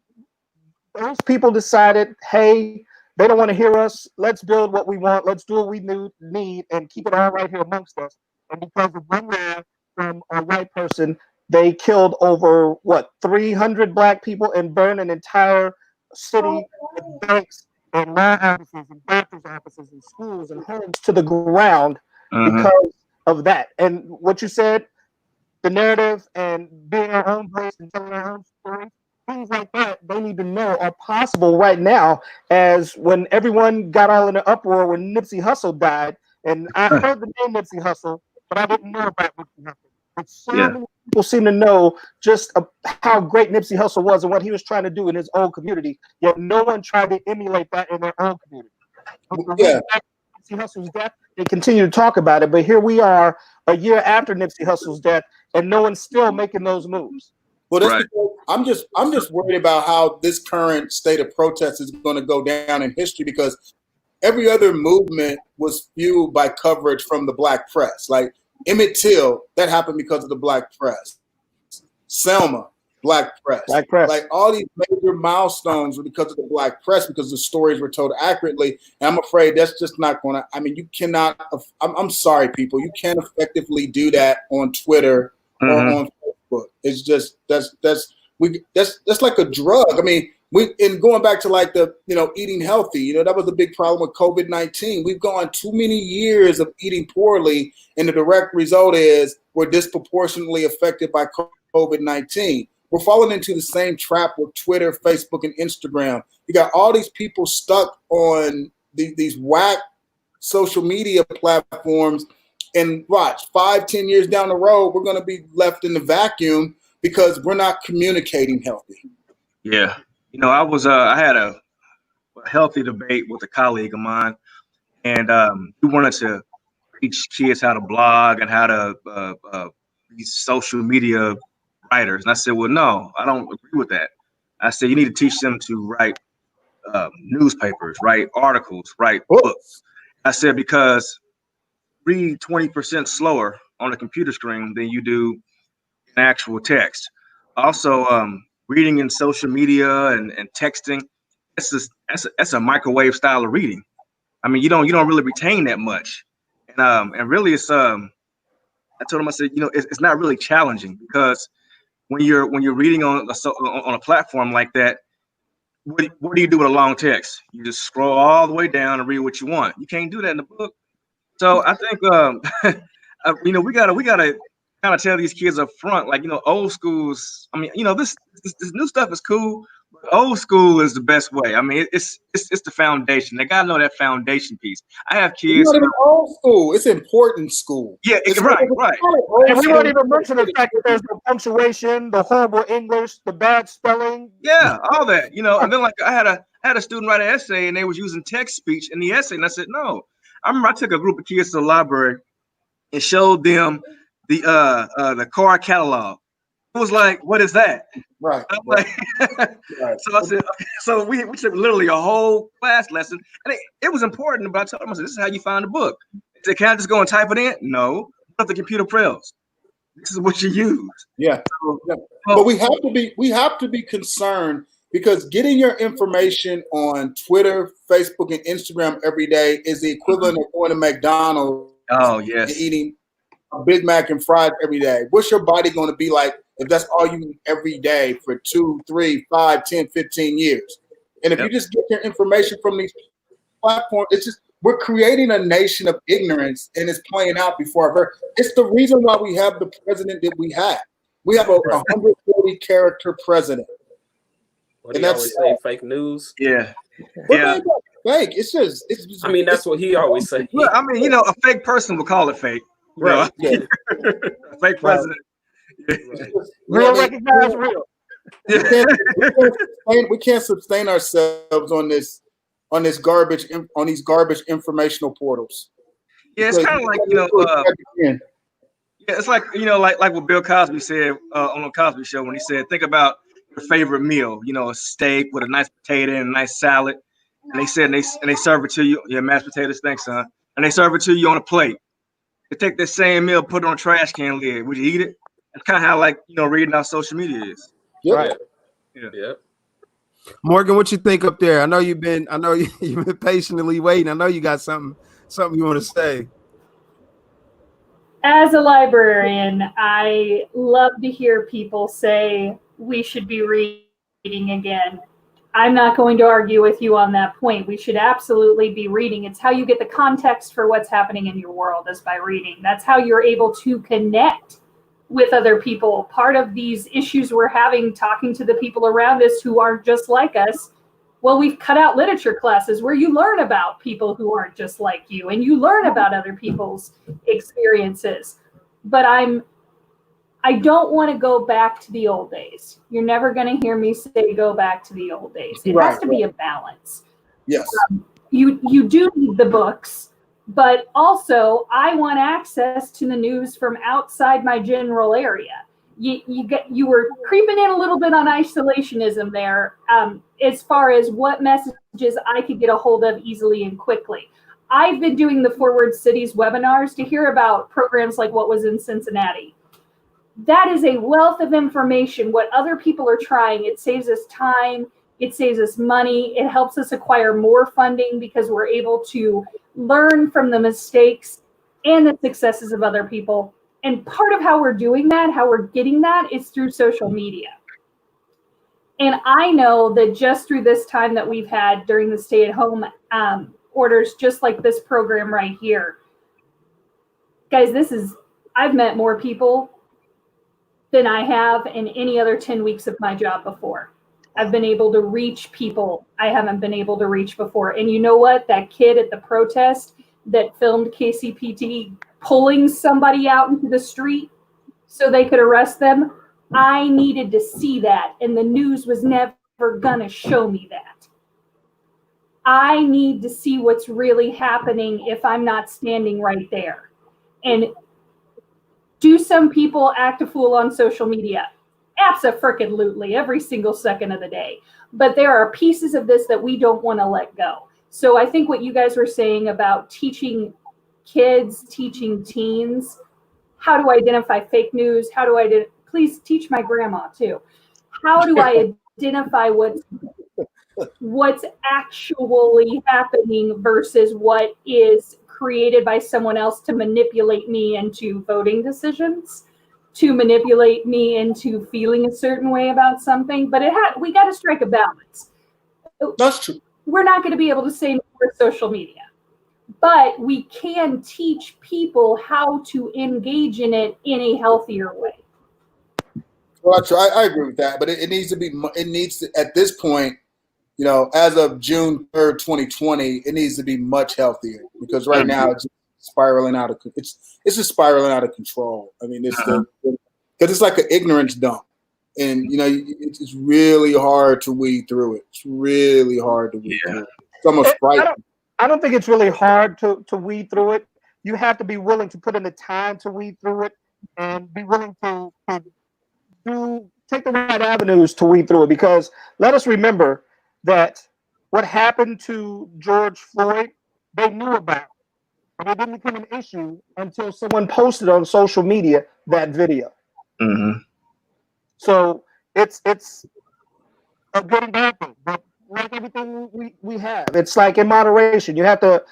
Those people decided, hey, they don't want to hear us. Let's build what we want. Let's do what we need and keep it all right here amongst us. And because of one man from a white person, they killed over 300 Black people and burned an entire city with banks and law offices and doctors' offices and schools and homes to the ground because of that. And what you said, the narrative and being our own voice and telling our own story, things like that, they need to know are possible right now. As when everyone got all in an uproar when Nipsey Hussle died, and I heard the name Nipsey Hussle, but I didn't know about Nipsey Hussle. But so many people seem to know just how great Nipsey Hussle was and what he was trying to do in his own community, yet no one tried to emulate that in their own community. Nipsey Hussle's death, they continue to talk about it, but here we are a year after Nipsey Hussle's death, and no one's still making those moves. Well, that's because I'm just worried about how this current state of protest is going to go down in history, because every other movement was fueled by coverage from the Black press. Like Emmett Till, that happened because of the Black press. Selma, Black press. Like all these major milestones were because of the Black press, because the stories were told accurately. And I'm afraid that's just not going to, I mean, you cannot, I'm sorry, people, you can't effectively do that on Twitter or on Facebook. It's just, that's like a drug. I mean, going back to like the, eating healthy, that was a big problem with COVID-19. We've gone too many years of eating poorly, and the direct result is we're disproportionately affected by COVID-19. We're falling into the same trap with Twitter, Facebook, and Instagram. You got all these people stuck on these whack social media platforms, and watch 5-10 years down the road, we're going to be left in the vacuum because we're not communicating healthy. Yeah. I had a healthy debate with a colleague of mine, and we wanted to teach kids how to blog and how to be social media writers. And I said, well, no, I don't agree with that. I said, you need to teach them to write newspapers, write articles, write books. I said, because read 20% slower on a computer screen than you do in actual text. Also, reading in social media and texting, that's a microwave style of reading. I mean, you don't really retain that much, and really, it's I told him, I said, it's not really challenging, because when you're reading on a platform like that, what do you do with a long text? You just scroll all the way down and read what you want. You can't do that in a book. So I think we gotta kind of tell these kids up front, like, old schools. I mean, this new stuff is cool, but old school is the best way. I mean, it's the foundation. They gotta know that foundation piece. I have kids. It's not even old school. It's important school. Yeah, it's right. And we won't even mention the fact that there's the punctuation, the horrible English, the bad spelling. Yeah, all that. And then, like, I had a student write an essay, and they was using text speech in the essay, and I said, no. I remember I took a group of kids to the library and showed them the car catalog. It was like, what is that? Right. I'm Right. like, so I said, okay. So we took literally a whole class lesson, and it was important. But I told them, I said, this is how you find a book. They said, can I just go and type it in? No. What if the computer fails? This is what you use. Yeah. So, Yeah. But we have to be concerned, because getting your information on Twitter, Facebook, and Instagram every day is the equivalent of going to McDonald's oh and yes, eating a Big Mac and fries every day. What's your body going to be like if that's all you eat every day for 2, 3, 5, 10, 15 years? And if you just get your information from these platforms, it's just, we're creating a nation of ignorance, and it's playing out before our very. It's the reason why we have the president that we have. We have a 140 character president. What do you always say? Fake news. yeah. Fake. It's just. I mean, that's what he always say. Well, I mean, a fake person will call it fake. Right. Yeah. A fake president. Right. Real recognize real. We can't sustain ourselves on these garbage informational portals. Yeah, it's kind of like yeah, it's like like what Bill Cosby said on the Cosby Show when he said, think about your favorite meal, a steak with a nice potato and a nice salad, and they said they serve it to you, mashed potatoes, thanks son, and they serve it to you on a plate. They take that same meal, put it on a trash can lid. Would you eat it? That's kind of how reading our social media is. Yep. Right. Yeah. Morgan, what you think up there? I know you've been patiently waiting. I know you got something you want to say. As a librarian, I love to hear people say we should be reading again. I'm not going to argue with you on that point. We should absolutely be reading. It's how you get the context for what's happening in your world, is by reading. That's how you're able to connect with other people. Part of these issues we're having, talking to the people around us who aren't just like us, well, we've cut out literature classes where you learn about people who aren't just like you, and you learn about other people's experiences. But I don't want to go back to the old days. You're never going to hear me say go back to the old days. It has to be a balance. Yes. You do need the books, but also I want access to the news from outside my general area. You were creeping in a little bit on isolationism there, as far as what messages I could get a hold of easily and quickly. I've been doing the Forward Cities webinars to hear about programs like what was in Cincinnati. That is a wealth of information, what other people are trying. It saves us time. It saves us money. It helps us acquire more funding because we're able to learn from the mistakes and the successes of other people. And part of how we're doing that, how we're getting that, is through social media. And I know that just through this time that we've had during the stay-at-home orders, just like this program right here, guys, I've met more people than I have in any other 10 weeks of my job before. I've been able to reach people I haven't been able to reach before. And you know what? That kid at the protest that filmed KCPT pulling somebody out into the street so they could arrest them, I needed to see that, and the news was never gonna show me that. I need to see what's really happening if I'm not standing right there. And do some people act a fool on social media? Abso-freaking-lutely, every single second of the day. But there are pieces of this that we don't want to let go. So I think what you guys were saying about teaching kids, teaching teens, how to identify fake news, please teach my grandma too. How do I identify what's actually happening versus what is created by someone else to manipulate me into voting decisions, to manipulate me into feeling a certain way about something? But we got to strike a balance. That's true. We're not going to be able to say no for social media, but we can teach people how to engage in it in a healthier way. Well, I agree with that, but it needs to, at this point, as of June 3rd, 2020, it needs to be much healthier, because right now it's spiraling out of it's just spiraling out of control. I mean, because it's like an ignorance dump, and it's really hard to weed through it. It's really hard to weed through it. It's almost frightening. I don't think it's really hard to weed through it. You have to be willing to put in the time to weed through it. and be willing to take the right avenues to weed through it. Because let us remember that what happened to George Floyd, they knew about, but it didn't become an issue until someone posted on social media that video. Mm-hmm. So it's a good and bad thing, but like everything we have, it's like in moderation. You have to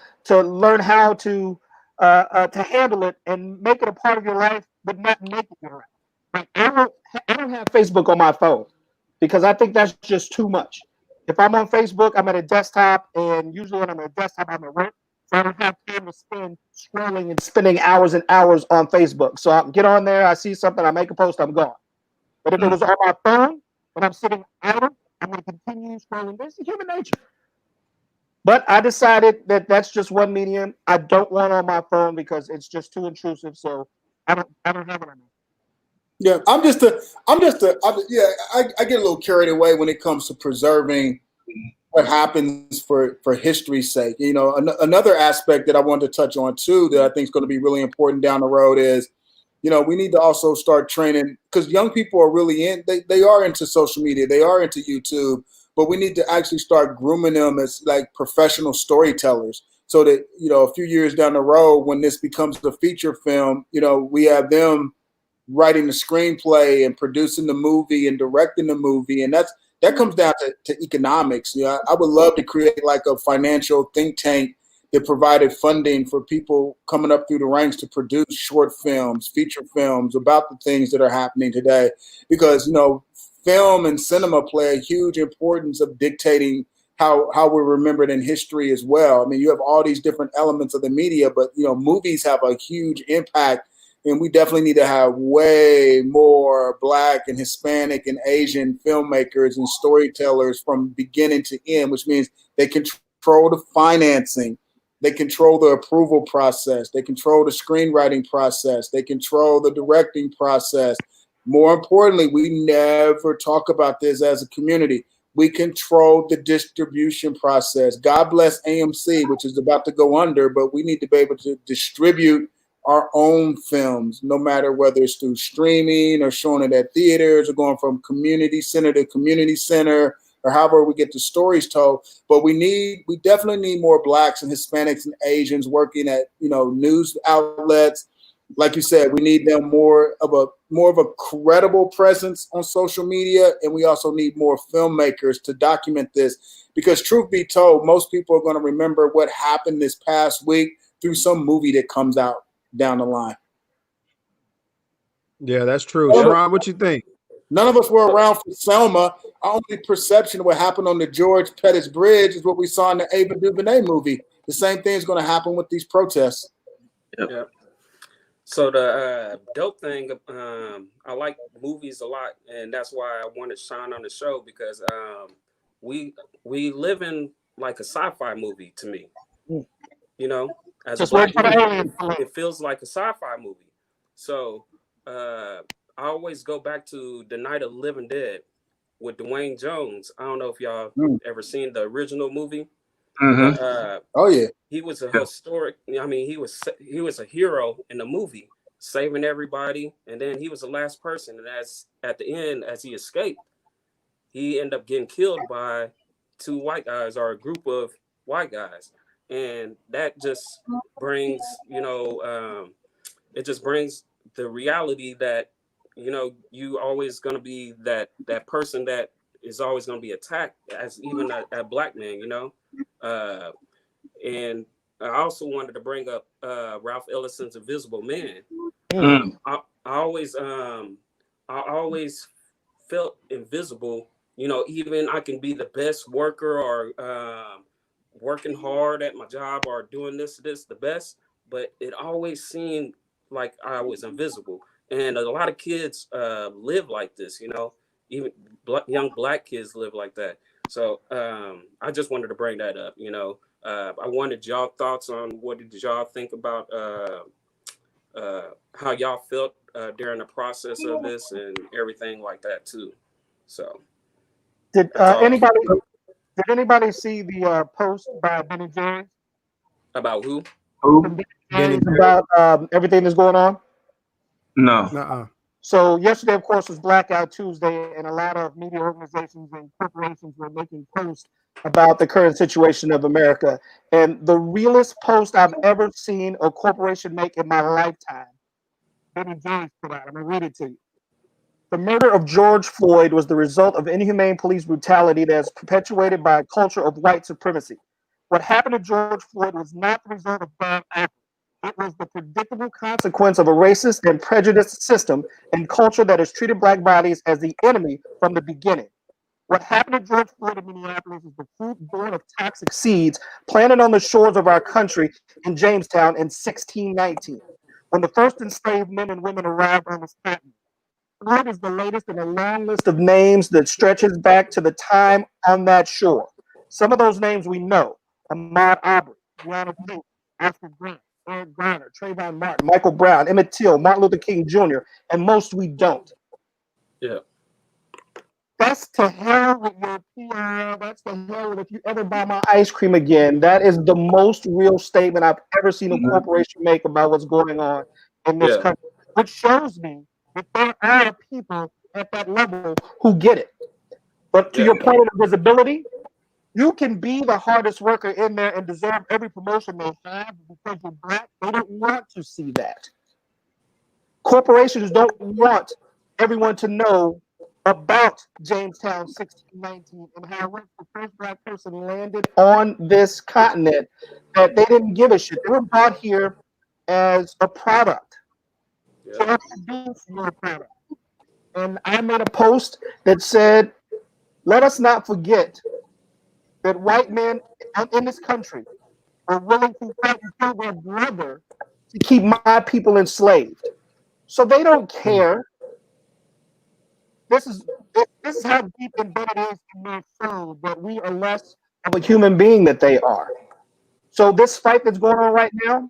learn how to handle it and make it a part of your life, but not make it your life. Like I don't have Facebook on my phone because I think that's just too much. If I'm on Facebook, I'm at a desktop, and usually when I'm at a desktop, I'm at work, so I don't have time to spend scrolling and spending hours and hours on Facebook. So I get on there, I see something, I make a post, I'm gone. But if it was on my phone when I'm sitting idle, I'm going to continue scrolling. This is human nature. But I decided that that's just one medium I don't want on my phone because it's just too intrusive. So I don't have it on. Yeah, I get a little carried away when it comes to preserving what happens for history's sake. You know, another aspect that I wanted to touch on too that I think is going to be really important down the road is, you know, we need to also start training, because young people are really they are into social media, they are into YouTube, but we need to actually start grooming them as like professional storytellers, so that, you know, a few years down the road when this becomes a feature film, you know, we have them writing the screenplay and producing the movie and directing the movie. And that comes down to economics. You know, I would love to create like a financial think tank that provided funding for people coming up through the ranks to produce short films, feature films about the things that are happening today. Because, you know, film and cinema play a huge importance of dictating how we're remembered in history as well. I mean, you have all these different elements of the media, but, you know, movies have a huge impact. And we definitely need to have way more Black and Hispanic and Asian filmmakers and storytellers from beginning to end, which means they control the financing, they control the approval process, they control the screenwriting process, they control the directing process. More importantly, we never talk about this as a community. We control the distribution process. God bless AMC, which is about to go under, but we need to be able to distribute our own films, no matter whether it's through streaming or showing it at theaters or going from community center to community center, or however we get the stories told. But we definitely need more Blacks and Hispanics and Asians working at, you know, news outlets. Like you said, we need them more of a credible presence on social media, and we also need more filmmakers to document this, because truth be told, most people are going to remember what happened this past week through some movie that comes out down the line. Yeah, that's true. Shawn, what you think? None of us were around for Selma. Our only perception of what happened on the George Pettis Bridge is what we saw in the Ava DuVernay movie. The same thing is going to happen with these protests. Yep. So the dope thing, I like movies a lot, and that's why I wanted Shawn on the show, because we live in like a sci-fi movie to me. You know, as a Black man, it feels like a sci-fi movie. So I always go back to The Night of the Living Dead with Dwayne Jones. I don't know if y'all ever seen the original movie. But, oh yeah, he was a historic. I mean, he was a hero in the movie, saving everybody, and then he was the last person. And at the end, as he escaped, he ended up getting killed by two white guys, or a group of white guys, and that just brings, it just brings the reality that, you always going to be that person that is always going to be attacked, as even a Black man, and I also wanted to bring up Ralph Ellison's Invisible Man. I always felt invisible. Even I can be the best worker, or working hard at my job, or doing this the best, but it always seemed like I was invisible. And a lot of kids live like this, even young Black kids live like that. So I just wanted to bring that up. I wanted y'all thoughts on what did y'all think about how y'all felt during the process of this and everything like that too. So did anybody see the post by Ben & Jerry's? About who? Ben & Jerry's about everything that's going on? No. Nuh-uh. So yesterday, of course, was Blackout Tuesday, and a lot of media organizations and corporations were making posts about the current situation of America. And the realest post I've ever seen a corporation make in my lifetime, Benny James put out. I'm going to read it to you. The murder of George Floyd was the result of inhumane police brutality that is perpetuated by a culture of white supremacy. What happened to George Floyd was not the result of bad acting. It was the predictable consequence of a racist and prejudiced system and culture that has treated black bodies as the enemy from the beginning. What happened to George Floyd in Minneapolis is the fruit born of toxic seeds planted on the shores of our country in Jamestown in 1619, when the first enslaved men and women arrived on this continent. Floyd is the latest in a long list of names that stretches back to the time on that shore. Some of those names we know: Ahmaud Arbery, Breonna Taylor, Oscar Grant, Eric Garner, Trayvon Martin, Michael Brown, Emmett Till, Martin Luther King Jr., and most we don't. Yeah. That's to hell with your PR. That's to hell with if you ever buy my ice cream again. That is the most real statement I've ever seen a corporation make about what's going on in this country, which shows me that there are people at that level who get it. But to your point of visibility, you can be the hardest worker in there and deserve every promotion they have because you're black. They don't want to see that. Corporations don't want everyone to know about Jamestown 1619 and how once the first black person landed on this continent, that they didn't give a shit. They were brought here as a product to produce your product. And I made a post that said, let us not forget that white men in this country are willing to fight and kill their brother to keep my people enslaved. So they don't care. This is how deep embedded it is in their soul that we are less of a human being that they are. So this fight that's going on right now,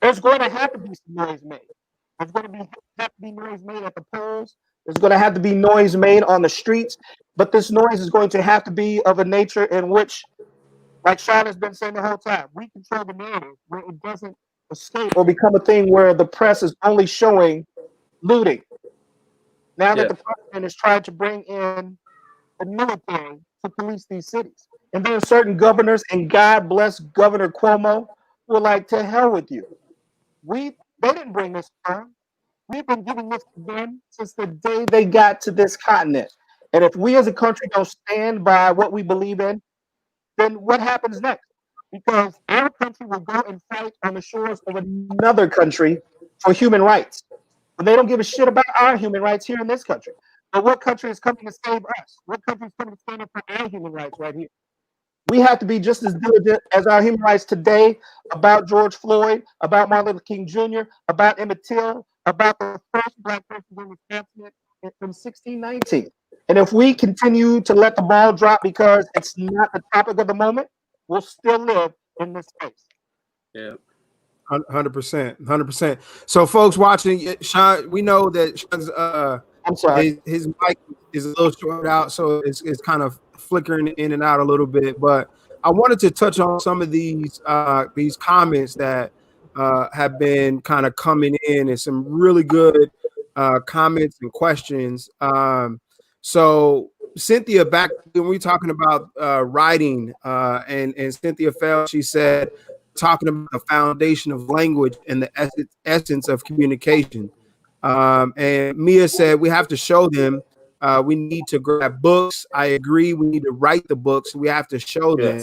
there's going to have to be some noise made. There's going to have to be noise made at the polls. There's going to have to be noise made on the streets. But this noise is going to have to be of a nature in which, like Shawn has been saying the whole time, we control the narrative where it doesn't escape or become a thing where the press is only showing looting. Now that the president is trying to bring in the military to police these cities. And there are certain governors, and God bless Governor Cuomo, who are like, to hell with you. They didn't bring this on. We've been giving this to them since the day they got to this continent. And if we as a country don't stand by what we believe in, then what happens next? Because our country will go and fight on the shores of another country for human rights. And they don't give a shit about our human rights here in this country. But what country is coming to save us? What country is coming to stand up for our human rights right here? We have to be just as diligent as our human rights today about George Floyd, about Martin Luther King Jr., about Emmett Till, about the first black person on this continent from 1619. And if we continue to let the ball drop because it's not the topic of the moment, we'll still live in this space. Yeah. 100%. So, folks watching, Shawn, we know that Shawn's I'm sorry, his mic is a little short out, so it's kind of flickering in and out a little bit. But I wanted to touch on some of these comments that have been kind of coming in, and some really good comments and questions. So Cynthia, back when we were talking about writing, and Cynthia felt, she said, talking about the foundation of language and the essence of communication. And Mia said we have to show them. We need to grab books. I agree. We need to write the books. We have to show them.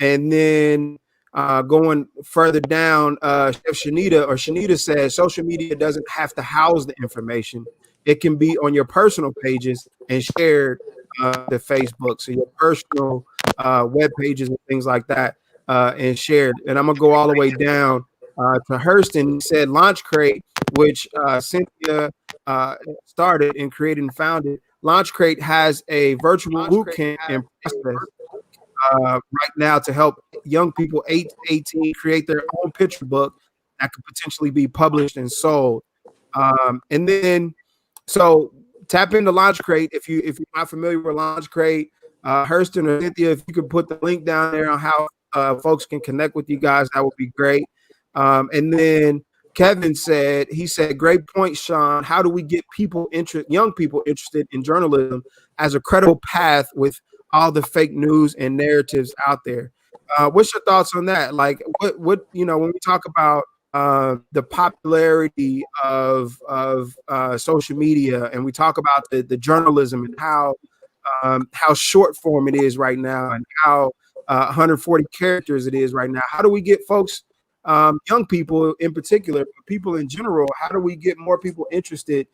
And then going further down, Chef Shanita says social media doesn't have to house the information. It can be on your personal pages and shared to Facebook. So your personal web pages and things like that, and shared. And I'm gonna go all the way down to Hurston. Said Launch Crate, which Cynthia started and created and founded. Launch Crate has a virtual boot camp and process right now to help young people 8 to 18 create their own picture book that could potentially be published and sold. And then, so tap into Launch Crate if you're not familiar with Launch Crate. Hurston or Cynthia, if you could put the link down there on how folks can connect with you guys, that would be great. And then Kevin said, great point, Shawn. How do we get young people interested in journalism as a credible path with all the fake news and narratives out there? What's your thoughts on that? Like, what when we talk about the popularity of social media, and we talk about the journalism and how short form it is right now, and how 140 characters it is right now. How do we get folks, young people in particular, but people in general, how do we get more people interested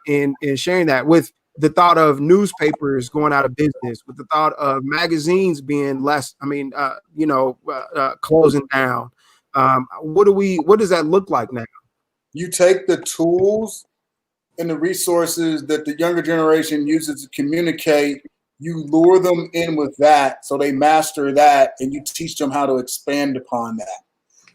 in sharing that, with the thought of newspapers going out of business, with the thought of magazines being closing down? What does that look like now? You take the tools and the resources that the younger generation uses to communicate, you lure them in with that so they master that, and you teach them how to expand upon that.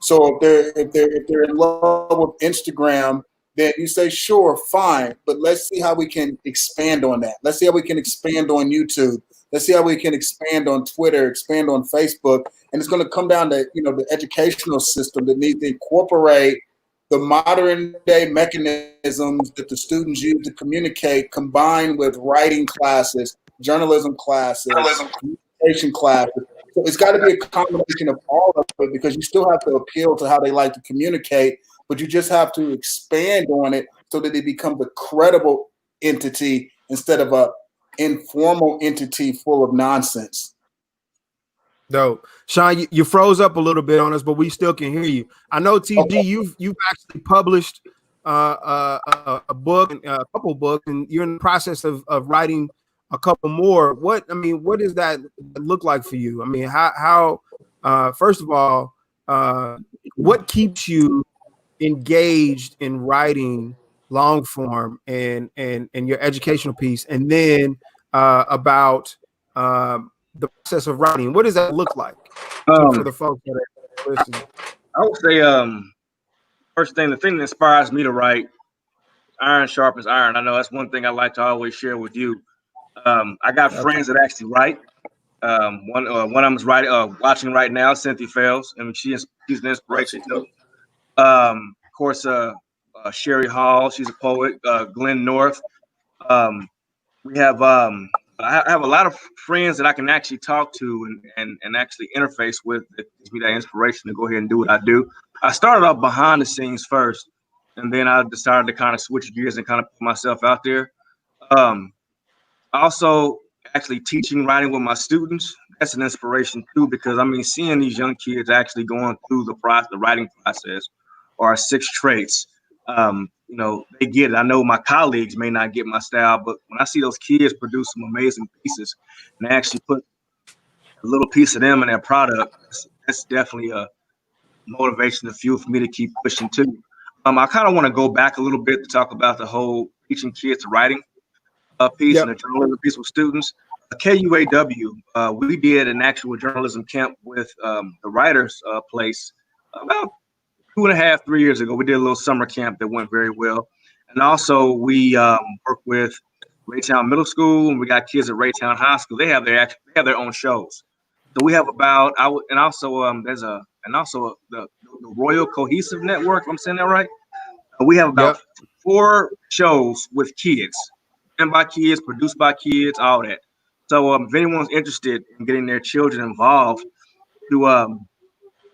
So if they're in love with Instagram, then you say, sure, fine, but let's see how we can expand on that. Let's see how we can expand on YouTube. Let's see how we can expand on Twitter, expand on Facebook. And it's going to come down to, the educational system that needs to incorporate the modern day mechanisms that the students use to communicate, combined with writing classes, journalism classes, communication classes. So it's got to be a combination of all of it, because you still have to appeal to how they like to communicate, but you just have to expand on it so that it becomes a credible entity instead of a informal entity full of nonsense. Dope. Shawn, you froze up a little bit on us, but we still can hear you. I know, TG, okay. You've actually published a book, a couple books, and you're in the process of writing a couple more. What does that look like for you? I mean, how first of all, what keeps you engaged in writing long form and your educational piece, and then about the process of writing? What does that look like for the folks that are listening? I would say, first thing, the thing that inspires me to write, iron sharpens iron. I know that's one thing I like to always share with you. I got friends that actually write. One of them's watching right now, Cynthia Fells. I mean, she's an inspiration too. Of course, Sherry Hall, she's a poet. Glenn North. We have I have a lot of friends that I can actually talk to and actually interface with, that gives me that inspiration to go ahead and do what I do. I started off behind the scenes first, and then I decided to kind of switch gears and kind of put myself out there. Also, actually teaching writing with my students, that's an inspiration too, because I mean, seeing these young kids actually going through the writing process, or our 6 traits, they get it. I know my colleagues may not get my style, but when I see those kids produce some amazing pieces and they actually put a little piece of them in their product, that's definitely a motivation, a fuel for me to keep pushing too. I kind of want to go back a little bit to talk about the whole teaching kids writing piece, and a journalism piece with students. KUAW, we did an actual journalism camp with the writers place about 2.5, 3 years ago. We did a little summer camp that went very well. And also we work with Raytown Middle School, and we got kids at Raytown High School. They have their own shows. So we have about the Royal Cohesive Network, if I'm saying that right. We have about 4 shows with kids, and by kids, produced by kids, all that. So if anyone's interested in getting their children involved to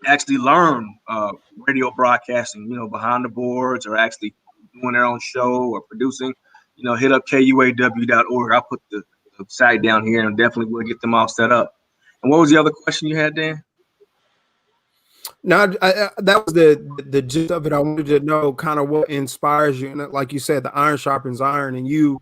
actually learn radio broadcasting, behind the boards, or actually doing their own show or producing, hit up kuaw.org. I'll put the site down here, and definitely we'll get them all set up. And what was the other question you had, Dan? No, that was the gist of it. I wanted to know kind of what inspires you, and like you said, the iron sharpens iron, and you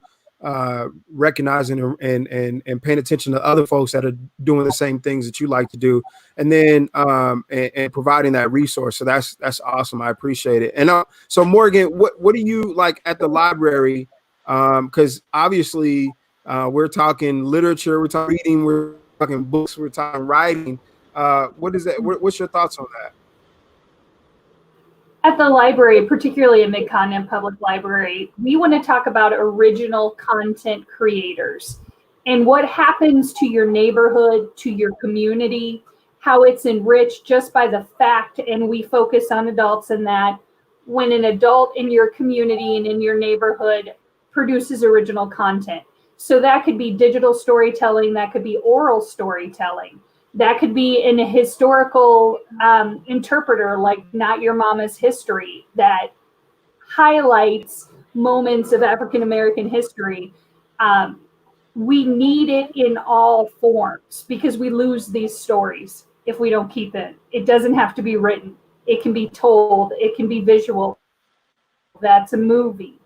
recognizing and paying attention to other folks that are doing the same things that you like to do, and then and providing that resource. So that's awesome. I appreciate it. And so Morgan, what do you like at the library? Because obviously we're talking literature, we're talking reading, we're talking books, we're talking writing. What is that? What's your thoughts on that? At the library, particularly at Mid-Continent Public Library, we want to talk about original content creators and what happens to your neighborhood, to your community, how it's enriched just by the fact, and we focus on adults in that, when an adult in your community and in your neighborhood produces original content. So that could be digital storytelling, that could be oral storytelling, that could be in a historical interpreter like Not Your Mama's History that highlights moments of African American history. We need it in all forms because we lose these stories if we don't keep it. It doesn't have to be written. It can be told. It can be visual. That's a movie.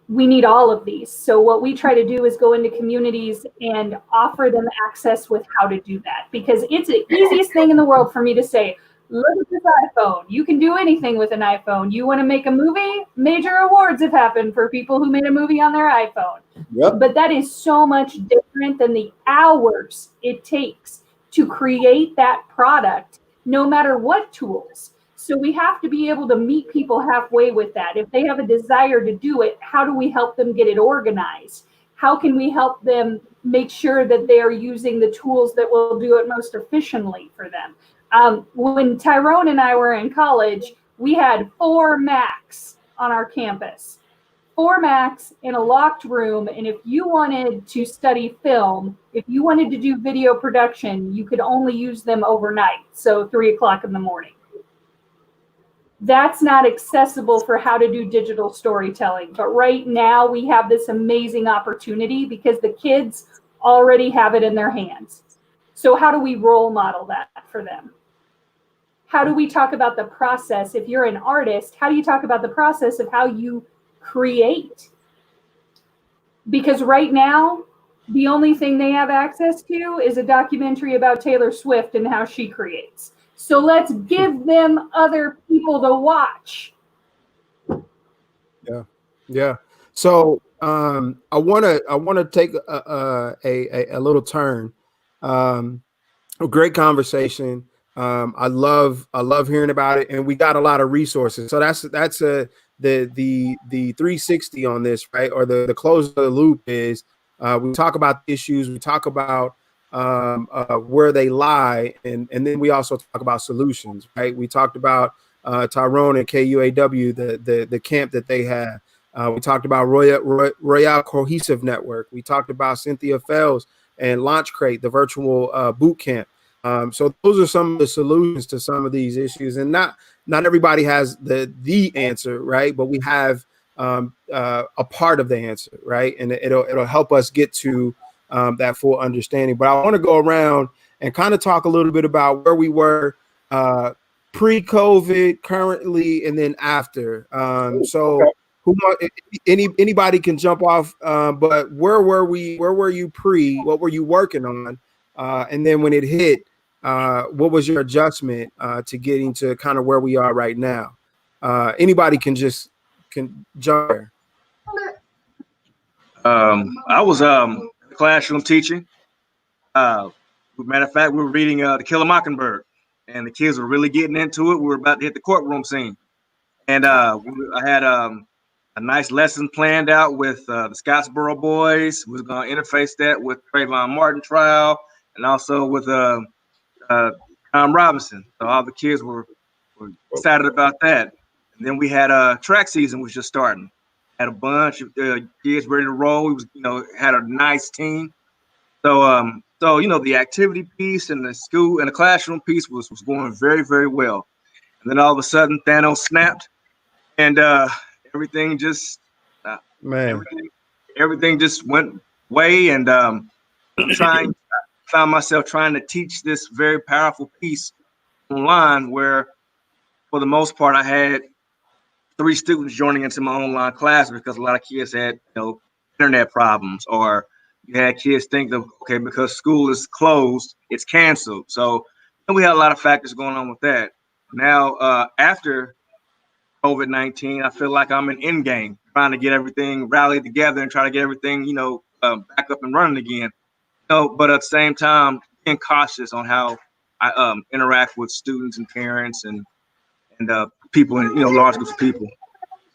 We need all of these. So what we try to do is go into communities and offer them access with how to do that, because it's the easiest thing in the world for me to say, look at this iPhone. You can do anything with an iPhone. You want to make a movie? Major awards have happened for people who made a movie on their iPhone. Yep. But that is so much different than the hours it takes to create that product, no matter what tools. So we have to be able to meet people halfway with that. If they have a desire to do it, how do we help them get it organized? How can we help them make sure that they are using the tools that will do it most efficiently for them? When Tyrone and I were in college, we had 4 Macs on our campus. 4 Macs in a locked room, and if you wanted to study film, if you wanted to do video production, you could only use them overnight, so 3 o'clock in the morning. That's not accessible for how to do digital storytelling. But right now we have this amazing opportunity because the kids already have it in their hands. So how do we role model that for them? How do we talk about the process? If you're an artist, how do you talk about the process of how you create? Because right now, the only thing they have access to is a documentary about Taylor Swift and how she creates. So let's give them other people to watch. Yeah. So I wanna take a little turn. A great conversation. I love hearing about it, and we got a lot of resources. So that's the 360 on this, right? Or the close of the loop is we talk about issues, we talk about where they lie, and then we also talk about solutions, right? We talked about Tyrone and KUAW, the camp that they have. We talked about Royale Cohesive Network. We talked about Cynthia Fells and Launch Crate, the virtual boot camp. So those are some of the solutions to some of these issues, and not everybody has the answer, right? But we have a part of the answer, right? And it'll help us get to that full understanding. But I want to go around and kind of talk a little bit about where we were pre-COVID, currently, and then after. So. Okay. Anybody can jump off, but where were we? Where were you pre? What were you working on? And then when it hit, what was your adjustment to getting to kind of where we are right now? Anybody can jump there. I was classroom teaching. Matter of fact, we were reading To Kill a Mockingbird, and the kids were really getting into it. We were about to hit the courtroom scene, and I had a nice lesson planned out with the Scottsboro boys. We was going to interface that with Trayvon Martin trial, and also with Tom Robinson. So all the kids were excited about that. And then we had track season was just starting. Had a bunch of kids ready to roll. We was, had a nice team. So the activity piece and the school and the classroom piece was going very, very well. And then all of a sudden Thanos snapped, and everything just everything just went way. And found myself trying to teach this very powerful piece online, where for the most part I had 3 students joining into my online class because a lot of kids had internet problems, or you had kids think of, okay, because school is closed, it's canceled. So we had a lot of factors going on with that. Now after COVID-19, I feel like I'm in end game, trying to get everything rallied together and try to get everything back up and running again. But at the same time, being cautious on how I interact with students and parents and people, and large groups of people.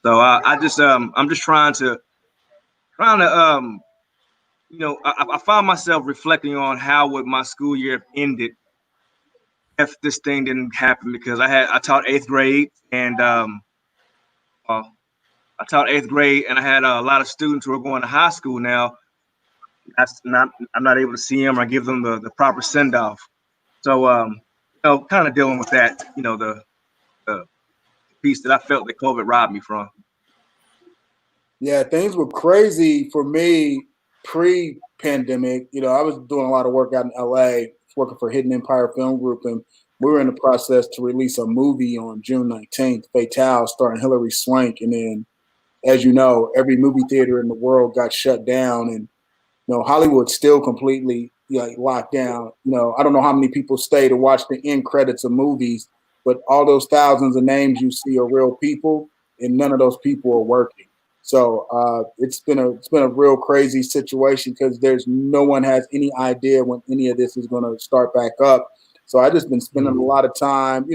So I'm just trying to I found myself reflecting on how would my school year have ended if this thing didn't happen, because I taught 8th grade, and I taught 8th grade, and I had a lot of students who are going to high school now. I'm not able to see them or give them the proper send off. So kind of dealing with that, the piece that I felt that COVID robbed me from. Yeah, things were crazy for me pre-pandemic. I was doing a lot of work out in LA, working for Hidden Empire Film Group, and we were in the process to release a movie on June 19th, Fatale, starring Hilary Swank. And then, as you know, every movie theater in the world got shut down, and Hollywood's still completely locked down. I don't know how many people stay to watch the end credits of movies, but all those thousands of names you see are real people, and none of those people are working. So it's been a real crazy situation because no one has any idea when any of this is going to start back up. So I just been spending a lot of time,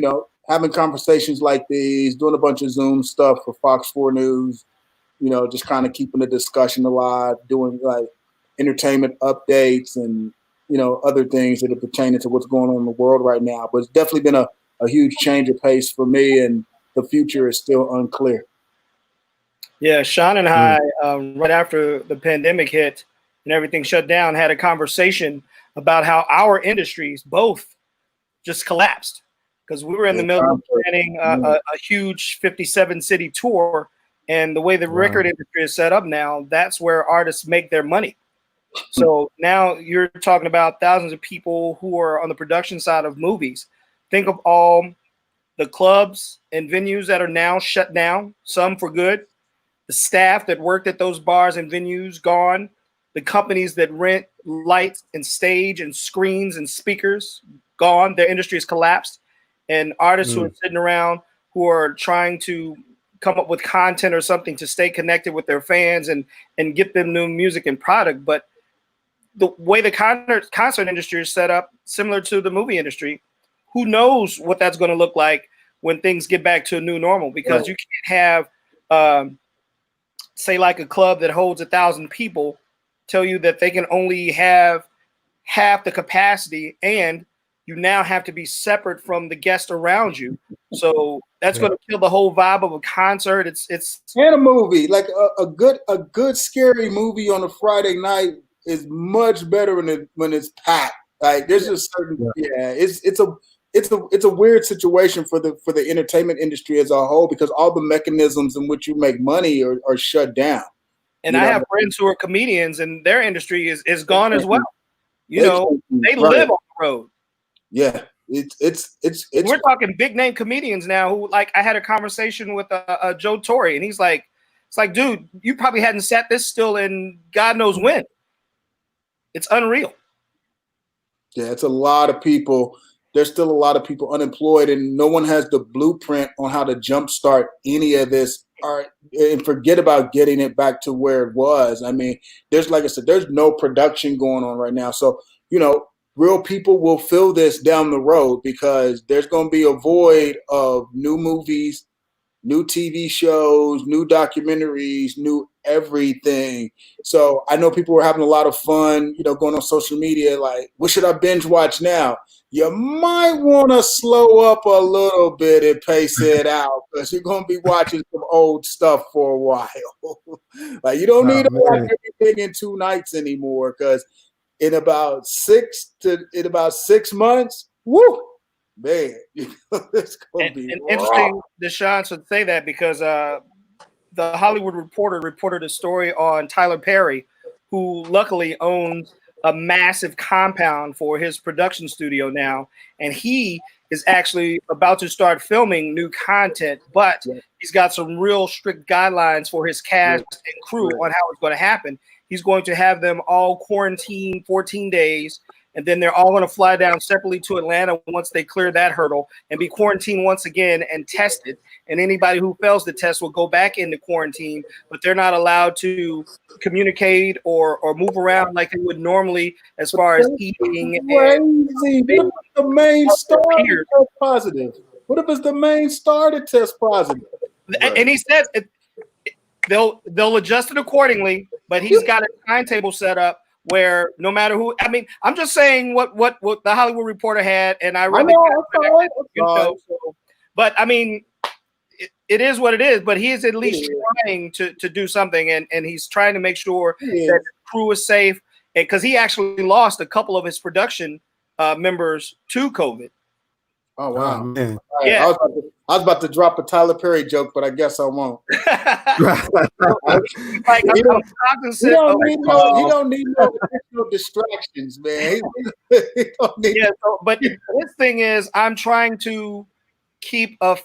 having conversations like these, doing a bunch of Zoom stuff for Fox 4 News, just kind of keeping the discussion alive, doing like entertainment updates and other things that are pertaining to what's going on in the world right now. But it's definitely been a huge change of pace for me, and the future is still unclear. Yeah, Shawn and I, right after the pandemic hit and everything shut down, had a conversation about how our industries both just collapsed because we were in the middle of planning a huge 57-city tour. And the way the record industry is set up now, that's where artists make their money. So now you're talking about thousands of people who are on the production side of movies. Think of all the clubs and venues that are now shut down, some for good. The staff that worked at those bars and venues gone. The companies that rent lights and stage and screens and speakers gone. Their industry has collapsed. And artists who are sitting around who are trying to come up with content or something to stay connected with their fans and get them new music and product. But the way the concert industry is set up, similar to the movie industry, who knows what that's going to look like when things get back to a new normal? Because you can't have say like a club that holds 1,000 people tell you that they can only have half the capacity, and you now have to be separate from the guest around you. So that's going to kill the whole vibe of a concert. It's and a movie, like a good scary movie on a Friday night is much better when it's packed. Like there's just certain it's a weird situation for the entertainment industry as a whole because all the mechanisms in which you make money are shut down. And I have friends who are comedians and their industry is gone as well. They live on the road. Yeah. It's we're talking big name comedians now who, like, I had a conversation with Joe Torre, and he's like, it's like, dude, you probably hadn't sat this still in God knows when. It's unreal. Yeah, it's a lot of people. There's still a lot of people unemployed, and no one has the blueprint on how to jumpstart any of this, and forget about getting it back to where it was. I mean, like I said, there's no production going on right now. So, real people will fill this down the road because there's going to be a void of new movies, new TV shows, new documentaries, new everything. So I know people were having a lot of fun, going on social media, like, what should I binge watch now? You might want to slow up a little bit and pace it out because you're going to be watching some old stuff for a while. Like, you don't need to watch everything in 2 nights anymore because in about 6 months, woo, man, it's going to be interesting that Shawn should say that because the Hollywood Reporter reported a story on Tyler Perry, who luckily owns a massive compound for his production studio now, and he is actually about to start filming new content, but he's got some real strict guidelines for his cast and crew on how it's going to happen. He's going to have them all quarantine 14 days, and then they're all going to fly down separately to Atlanta once they clear that hurdle and be quarantined once again and tested. And anybody who fails the test will go back into quarantine, but they're not allowed to communicate or move around like they would normally as far as eating. Crazy. What if the main star test positive? What if it's the main star that tests positive? And he said they'll adjust it accordingly, but he's got a timetable set up where no matter who, I mean, I'm just saying what the Hollywood Reporter had, and I really I know, but I mean, it is what it is, but he is at least trying to do something, and he's trying to make sure that the crew is safe, because he actually lost a couple of his production members to COVID. Oh wow, man. Right. Yeah. I was about to drop a Tyler Perry joke, but I guess I won't. Like, He don't need no additional distractions, man. He don't need but his thing is, I'm trying to keep a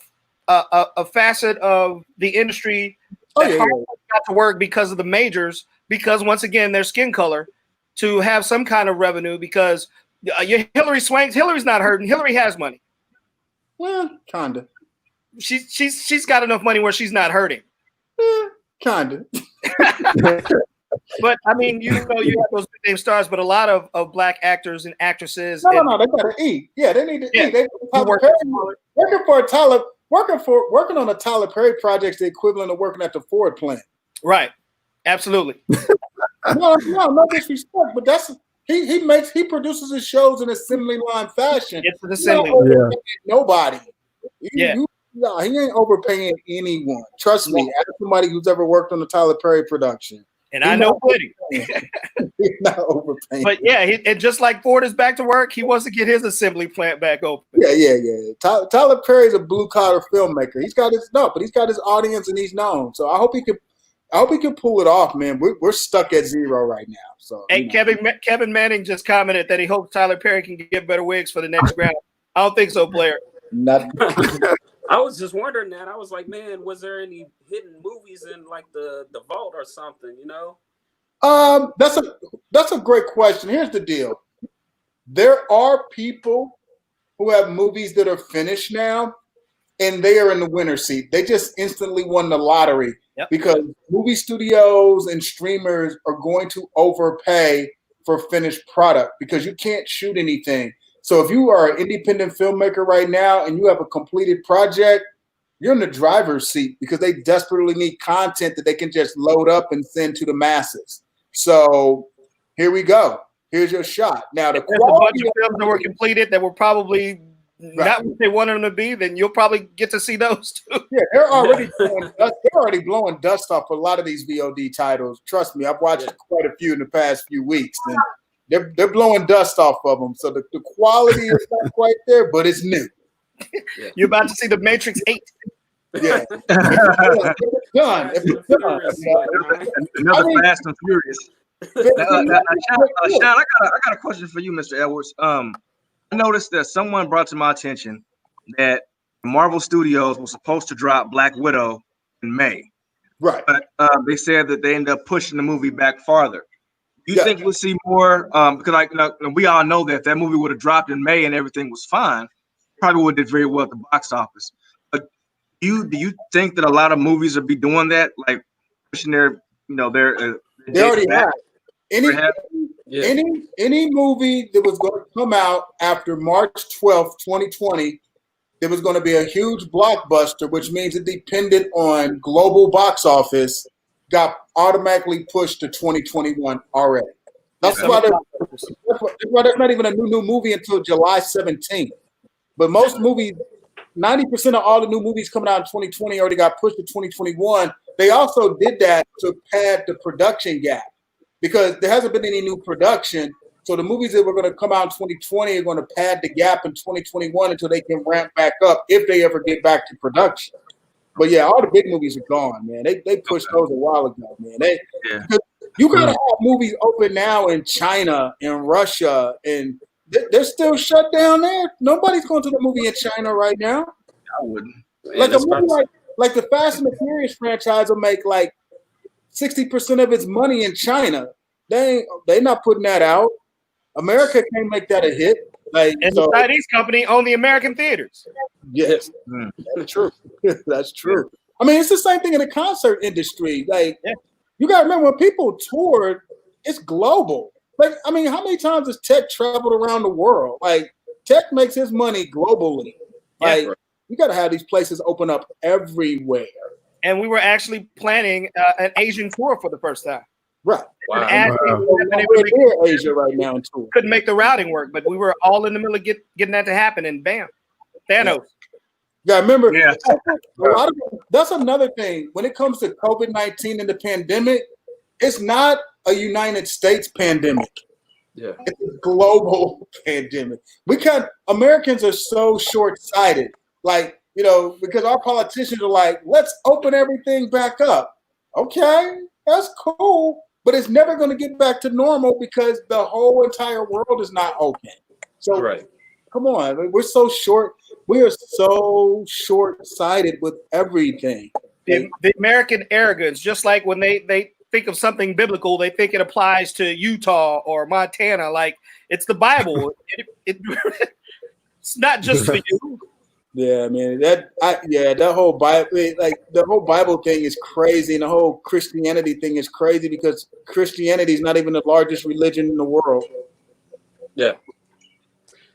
facet of the industry that got to work because of the majors, because once again, their skin color, to have some kind of revenue, because your Hillary Swanks, Hillary's not hurting. Hillary has money. Well, kinda. She's got enough money where she's not hurting. Kinda. But I mean, you have those big name stars, but a lot of black actors and actresses. No, they gotta eat. Yeah, they need to eat. They working on a Tyler Perry project's the equivalent of working at the Ford plant. Right. Absolutely. No disrespect, but that's he produces his shows in assembly line fashion. It's an assembly line. Nobody. He ain't overpaying anyone. Trust me, as somebody who's ever worked on a Tyler Perry production. And I know plenty. He's not overpaying. But yeah, and just like Ford is back to work, he wants to get his assembly plant back open. Yeah. Tyler Perry's a blue collar filmmaker. He's got his audience and he's known. So I hope he can pull it off, man. We're stuck at zero right now. So hey, Kevin Manning just commented that he hopes Tyler Perry can get better wigs for the next round. I don't think so, Blair. Nothing. I was just wondering that. I was like, man, was there any hidden movies in like the vault or something? That's a great question. Here's the deal. There are people who have movies that are finished now, and they are in the winner's seat. They just instantly won the lottery because movie studios and streamers are going to overpay for finished product because you can't shoot anything. So if you are an independent filmmaker right now and you have a completed project, you're in the driver's seat because they desperately need content that they can just load up and send to the masses. So here we go. Here's your shot. Now, the quality of films that were completed that were probably not what they wanted them to be, then you'll probably get to see those too. Yeah, they're already blowing dust off a lot of these VOD titles. Trust me, I've watched quite a few in the past few weeks, and they're blowing dust off of them. So the quality is not quite there, but it's new. You're about to see the Matrix 8. Yeah. It's done. Another Fast and Furious. Shawn, I got a question for you, Mr. Edwards. I noticed that someone brought to my attention that Marvel Studios was supposed to drop Black Widow in May. Right. But they said that they ended up pushing the movie back farther. Do you think we'll see more? Because we all know that if that movie would have dropped in May and everything was fine, probably would have did very well at the box office. But do you think that a lot of movies will be doing that, like pushing their they already have. Any movie that was going to come out after March 12th, 2020, there was going to be a huge blockbuster, which means it depended on global box office, got automatically pushed to 2021 already. That's why there's not even a new movie until July 17th. But most movies, 90% of all the new movies coming out in 2020 already got pushed to 2021. They also did that to pad the production gap because there hasn't been any new production. So the movies that were going to come out in 2020 are going to pad the gap in 2021 until they can ramp back up if they ever get back to production. But yeah, all the big movies are gone, man. They pushed those a while ago, man. You gotta have movies open now in China and Russia, and they're still shut down there. Nobody's going to the movie in China right now. I wouldn't. Like a movie like the Fast and the Furious franchise will make like 60% of its money in China. They're not putting that out. America can't make that a hit. The Chinese company own the American theaters. Yes, that's true. That's true. I mean, it's the same thing in the concert industry. You got to remember when people toured, it's global. How many times has Tech traveled around the world? Tech makes his money globally. You got to have these places open up everywhere. And we were actually planning an Asian tour for the first time. Right. Wow. We're Asia right now too. Couldn't make the routing work, but we were all in the middle of getting that to happen, and bam, Thanos. Yeah, remember. Yeah. That's another thing. When it comes to COVID-19 and the pandemic, it's not a United States pandemic. Yeah. It's a global pandemic. Americans are so short-sighted. Like, because our politicians are like, let's open everything back up. Okay, that's cool. But it's never going to get back to normal because the whole entire world is not open. So Right. come on, we're so short. We are so short-sighted with everything. The American arrogance, just like when they think of something biblical, they think it applies to Utah or Montana. Like it's the Bible. It's not just for you. Yeah, man. That whole Bible, like the whole Bible thing is crazy, and the whole Christianity thing is crazy because Christianity is not even the largest religion in the world. Yeah.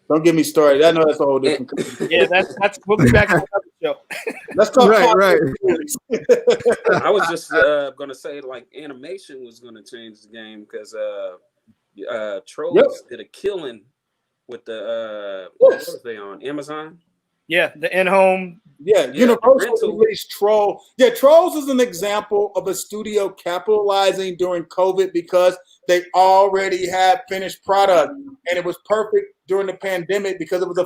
Don't get me started. I know that's a whole different. Yeah, that's we'll be back to another show. Let's talk. Right. I was just gonna say like animation was gonna change the game because Trolls did a killing with the what was they on Amazon? Yeah, the in-home. Yeah, Universal released Trolls. Yeah, Trolls is an example of a studio capitalizing during COVID because they already had finished product, and it was perfect during the pandemic because it was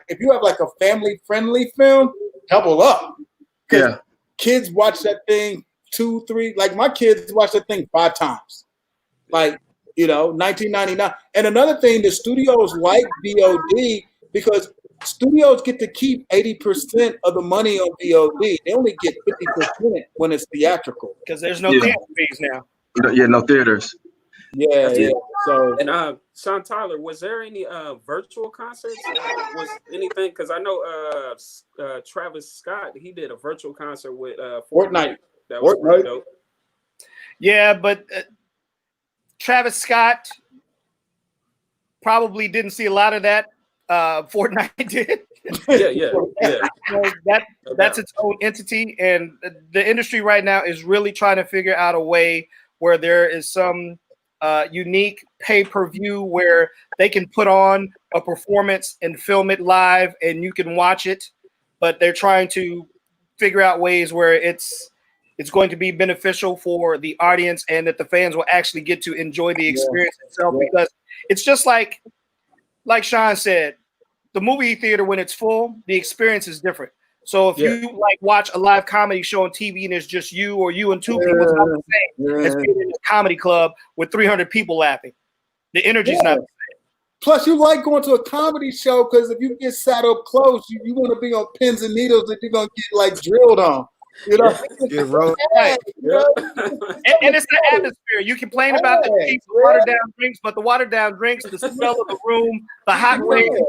if you have like a family-friendly film, double up. Yeah, kids watch that thing 2, 3. Like my kids watch that thing 5 times. Like 1999. And another thing, the studios like VOD because studios get to keep 80% of the money on VOD. They only get 50% when it's theatrical. Because there's no theater fees now. Yeah, no theaters. Yeah. So and Shawn Tyler, was there any virtual concerts? Was anything? Because I know Travis Scott, he did a virtual concert with Fortnite. That was pretty dope. Yeah, but Travis Scott probably didn't see a lot of that. Fortnite did. Yeah. That's its own entity, and the industry right now is really trying to figure out a way where there is some unique pay-per-view where they can put on a performance and film it live, and you can watch it. But they're trying to figure out ways where it's going to be beneficial for the audience and that the fans will actually get to enjoy the experience itself. Because it's just like Shawn said, the movie theater, when it's full, the experience is different. So if you watch a live comedy show on TV and it's just you or you and 2 people, it's not the same as being in a comedy club with 300 people laughing. The energy's not the same. Plus, you like going to a comedy show because if you get sat up close, you want to be on pins and needles that you're going to get drilled on. Right. And it's the atmosphere. You complain about the cheap watered down drinks, but the watered down drinks, the smell of the room, the hot wings,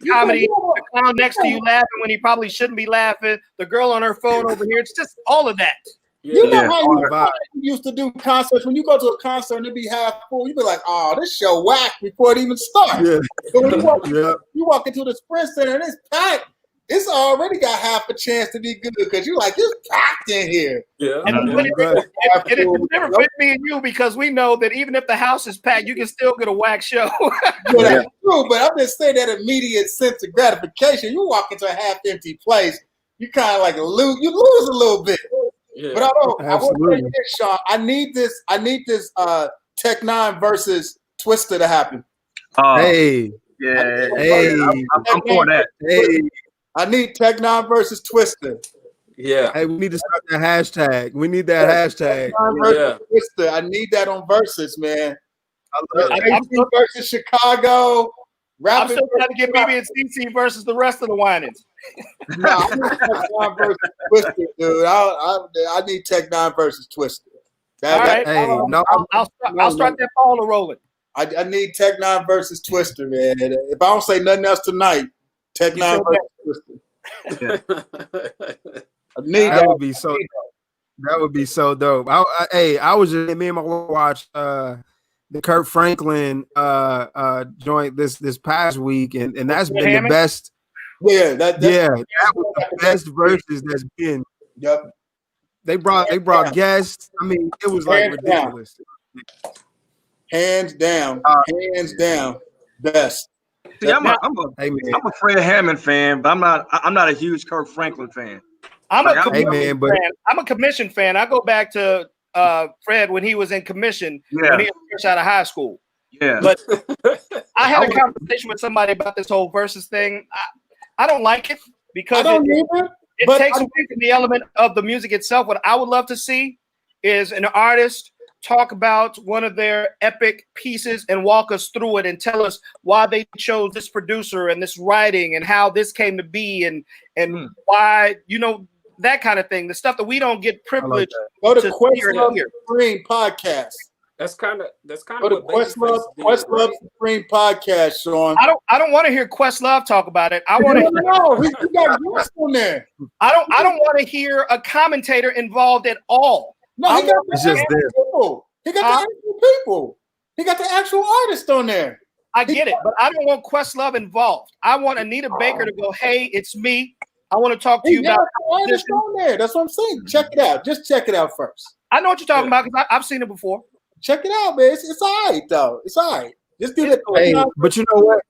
the comedy, the clown next to you laughing when he probably shouldn't be laughing, the girl on her phone over here. It's just all of that. How you used to do concerts. When you go to a concert and it be half full, you be like, "Oh, this show whack" before it even starts. Yeah. But when you walk into the Sprint Center and it's packed, it's already got half a chance to be good because you're like, it's packed in here. Yeah. And it never fit me and you because we know that even if the house is packed, you can still get a whack show. That's true, but I'm just saying that immediate sense of gratification. You walk into a half-empty place, you kind of lose a little bit. Yeah. But I will tell you this, Shawn. I need this Tech 9 versus Twister to happen. Hey. I'm for that. Hey. I need Tech 9 versus Twister. Yeah. Hey, we need to start that hashtag. We need that hashtag. Twister. I need that on Versus, man. I versus Chicago. I'm still trying to get BB and CC versus the rest of the Winans. No, I need Tech 9 versus Twister, dude. I need Tech 9 versus Twister. I'll start that ball rolling. I need Tech 9 versus Twister, man. If I don't say nothing else tonight, Tech 9 versus Twister. That would be so dope. I was just me and my wife watched the Kurt Franklin joint this past week, and that's been the best. Yeah, that was the best verses that's been. Yep. They brought guests. I mean, it was ridiculous. Hands down, best. See, I'm Hey, man. a Fred Hammond fan, but I'm not a huge Kirk Franklin fan. I'm Like, a I'm- commission Hey, man, but- fan. I'm a commission fan. I go back to Fred when he was in commission Yeah. when he was fresh out of high school. Yeah. But I had a conversation with somebody about this whole versus thing. I don't like it because it takes away from the element of the music itself. What I would love to see is an artist talk about one of their epic pieces and walk us through it and tell us why they chose this producer and this writing and how this came to be and why, that kind of thing. The stuff that we don't get privileged Go to to hear Questlove and hear. Supreme Podcast. That's kind of Go to what Babyface did, Questlove right? Supreme Podcast, Shawn. I don't want to hear Questlove talk about it. I want to. No, he got guests on there. I don't want to hear a commentator involved at all. No, he got It's the just actual this. people. He got the actual people. He got the actual artist on there. I get it, but I don't want Questlove involved. I want Anita Baker to go, "Hey, it's me. I want to talk to you about the artist on there. That's what I'm saying. Check it out. Just check it out first. I know what you're talking about because I've seen it before. Check it out, man. It's all right, though. It's all right. Just do that. Hey, but you know what?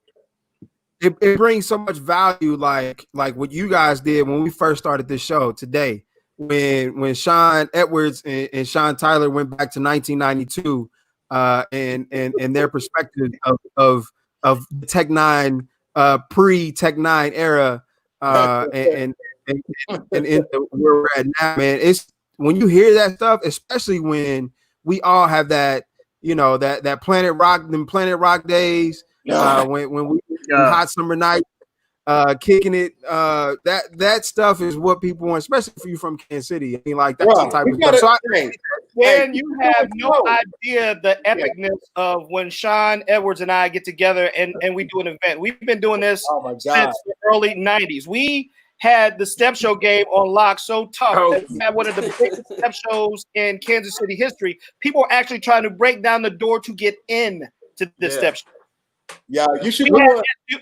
It brings so much value, like what you guys did when we first started this show today. When Shawn Edwards and Shawn Tyler went back to 1992, and their perspective of the Tech Nine, pre-Tech Nine era, and where we're at now, man. It's when you hear that stuff, especially when we all have that, that Planet Rock days, when we hot summer night. Kicking it, that stuff is what people want, especially for you from Kansas City. I mean, like that's the type of stuff. So you have no idea the epicness of when Shawn Edwards and I get together and we do an event. We've been doing this since the early 90s. We had the step show game on lock so tough that we had one of the biggest step shows in Kansas City history. People are actually trying to break down the door to get in to this step show. Yeah, you should.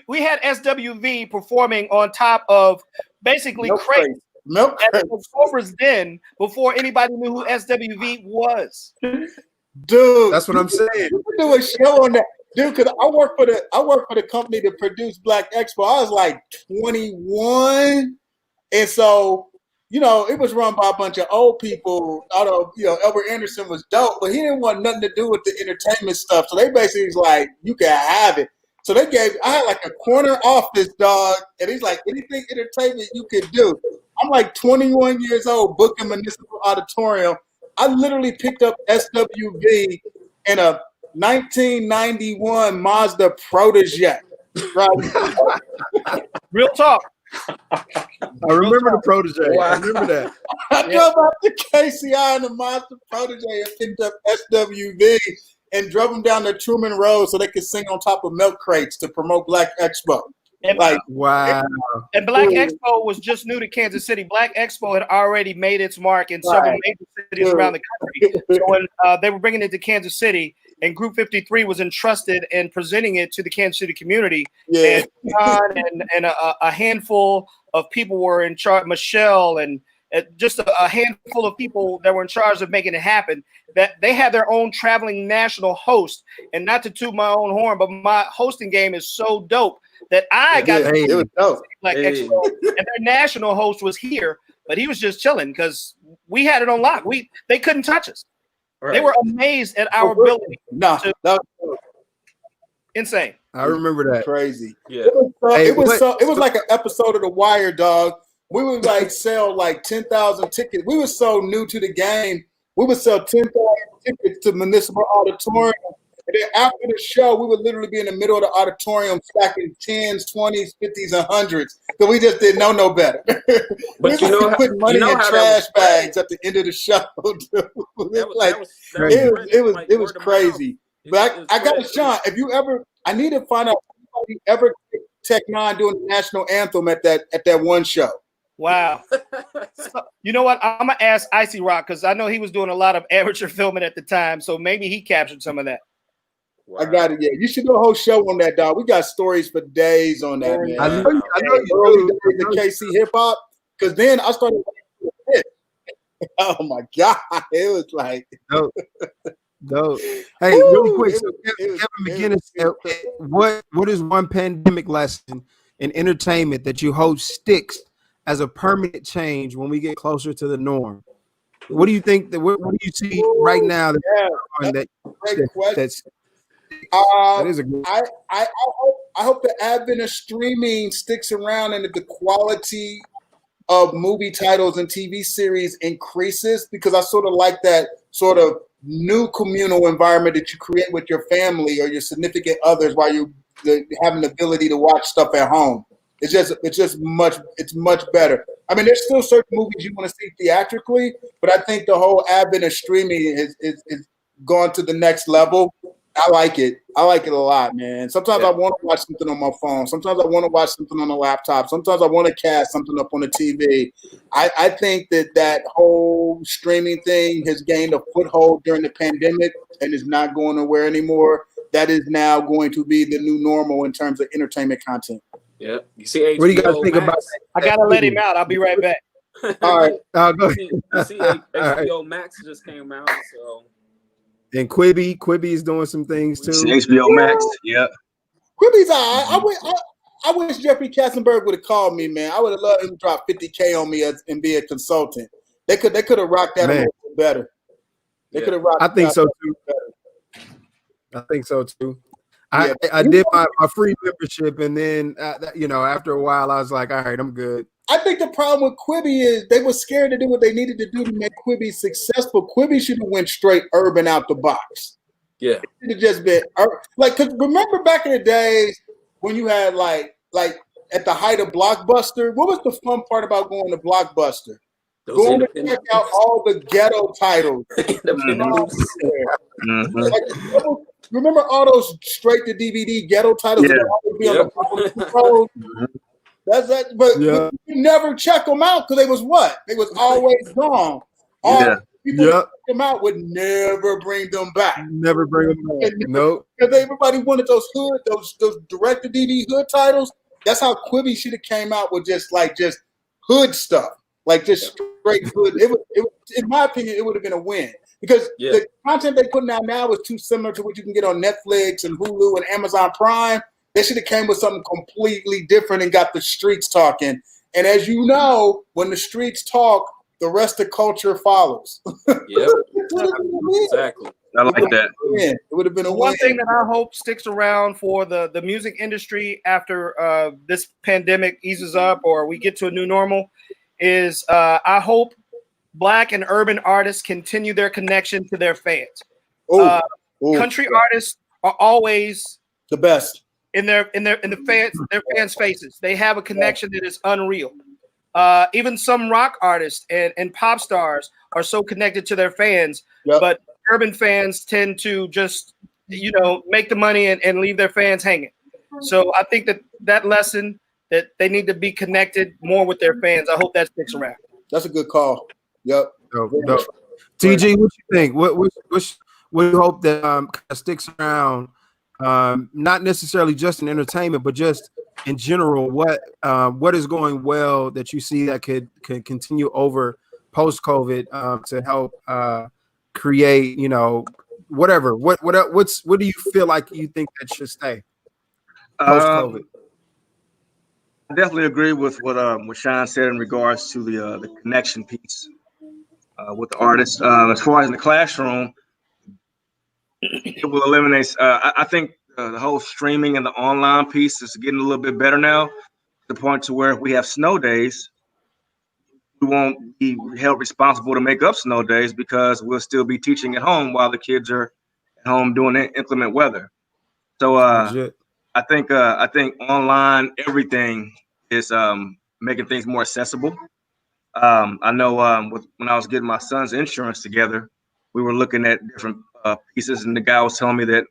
We had SWV performing on top of basically crates. Milk at the Cobras Den before anybody knew who SWV was. Dude, that's what I'm saying. You can do a show on that, dude. Because I work for the company that produced Black Expo. I was like 21, and so it was run by a bunch of old people. Although Albert Anderson was dope, but he didn't want nothing to do with the entertainment stuff. So they basically was like, "You can have it." So I had like a corner office, dog, and he's like, anything entertainment you could do. I'm like 21 years old, booking Municipal Auditorium. I literally picked up SWV in a 1991 Mazda Protege. Right? Real talk. I remember the Protege. Wow. I remember that. I drove out to KCI in the Mazda Protege and picked up SWV and drove them down the Truman Road so they could sing on top of milk crates to promote Black Expo. Wow. And Black Expo was just new to Kansas City. Black Expo had already made its mark in several major cities around the country. So when they were bringing it to Kansas City, and Group 53 was entrusted in presenting it to the Kansas City community, and John and a handful of people were in charge, Michelle and just a handful of people that were in charge of making it happen, that they had their own traveling national host. And not to toot my own horn, but my hosting game is so dope that I got it was dope. Like Expo, and their national host was here, but he was just chilling because we had it on lock. They couldn't touch us. Right. They were amazed at our ability. That was insane. I remember that. Crazy. Yeah. It was like an episode of The Wire, dog. We would like sell like 10,000 tickets. We were so new to the game. We would sell 10,000 tickets to Municipal Auditorium. And then after the show, we would literally be in the middle of the auditorium stacking 10s, 20s, 50s, and 100s. Because we just didn't know no better. But putting money in trash bags at the end of the show. It was crazy. But I got to, Shawn, I need to find out if you ever Tech Nine doing the national anthem at that one show. Wow. So, you know what? I'm gonna ask Icy Rock because I know he was doing a lot of amateur filming at the time, so maybe he captured some of that. Wow. I got it. Yeah, you should do a whole show on that, dog. We got stories for days on that, man. I know you early days of KC hip hop, because then I started. Oh my God, it was like. Dope. Hey, Woo! really quick. So It Kevin was McGinnis, what is one pandemic lesson in entertainment that you hope sticks as a permanent change when we get closer to the norm? What do you think that what do you see right now that, yeah, that great question. that's that is a good I hope the advent of streaming sticks around and that the quality of movie titles and TV series increases, because I sort of like that sort of new communal environment that you create with your family or your significant others while you having the ability to watch stuff at home. It's much better. I mean, there's still certain movies you want to see theatrically, but I think the whole advent of streaming is gone to the next level. I like it. I like it a lot, man. Sometimes I want to watch something on my phone. Sometimes I want to watch something on a laptop. Sometimes I want to cast something up on the TV. I think that whole streaming thing has gained a foothold during the pandemic and is not going nowhere anymore. That is now going to be the new normal in terms of entertainment content. Yeah. You see HBO What do you guys think Max? about I gotta let him out. I'll be right back. All right. Go ahead. You see HBO Max just came out, so. And Quibi is doing some things too. HBO Max, yeah. Quibi's all right. I wish Jeffrey Katzenberg would have called me, man. I would have loved him to drop $50K on me and be a consultant. They could have rocked that a little bit better. They could have rocked. I think so too. Better. I think so too. Yeah. I did my free membership, and then after a while, I was like, all right, I'm good. I think the problem with Quibi is they were scared to do what they needed to do to make Quibi successful. Quibi should have went straight urban out the box. Yeah. It should have just been like, cause remember back in the days when you had like at the height of Blockbuster, what was the fun part about going to Blockbuster? Going to check out all the ghetto titles. Remember all those straight to DVD ghetto titles that would always be on the controls? That's that, but you never check them out because they was what? They was always gone. People that check them out would never bring them back. Never bring them back. Nope. Because everybody wanted those direct to DVD hood titles. That's how Quibi should have came out with just hood stuff, like just straight hood. It was, in my opinion, it would have been a win because the content they putting out now is too similar to what you can get on Netflix and Hulu and Amazon Prime. They should have came with something completely different and got the streets talking. And as you know, when the streets talk, the rest of culture follows. Yep. Exactly. I like that. It would have been a one thing that I hope sticks around for the music industry after this pandemic eases up or we get to a new normal is I hope Black and urban artists continue their connection to their fans. Country artists are always the best. In their fans' faces. They have a connection that is unreal. Even some rock artists and pop stars are so connected to their fans, but urban fans tend to just make the money and leave their fans hanging. So I think that lesson that they need to be connected more with their fans. I hope that sticks around. That's a good call. Yep. TG, what you think? What do you hope that kind of sticks around? Not necessarily just in entertainment, but just in general, what is going well that you see that could continue over post-COVID to help create, whatever. What do you feel like you think that should stay post-COVID? I definitely agree with what Shawn said in regards to the connection piece with the artists. As far as in the classroom, it will eliminate. I think the whole streaming and the online piece is getting a little bit better now, to the point to where if we have snow days, we won't be held responsible to make up snow days because we'll still be teaching at home while the kids are at home doing inclement weather. So I think online everything is making things more accessible. I know when I was getting my son's insurance together, we were looking at different pieces, and the guy was telling me that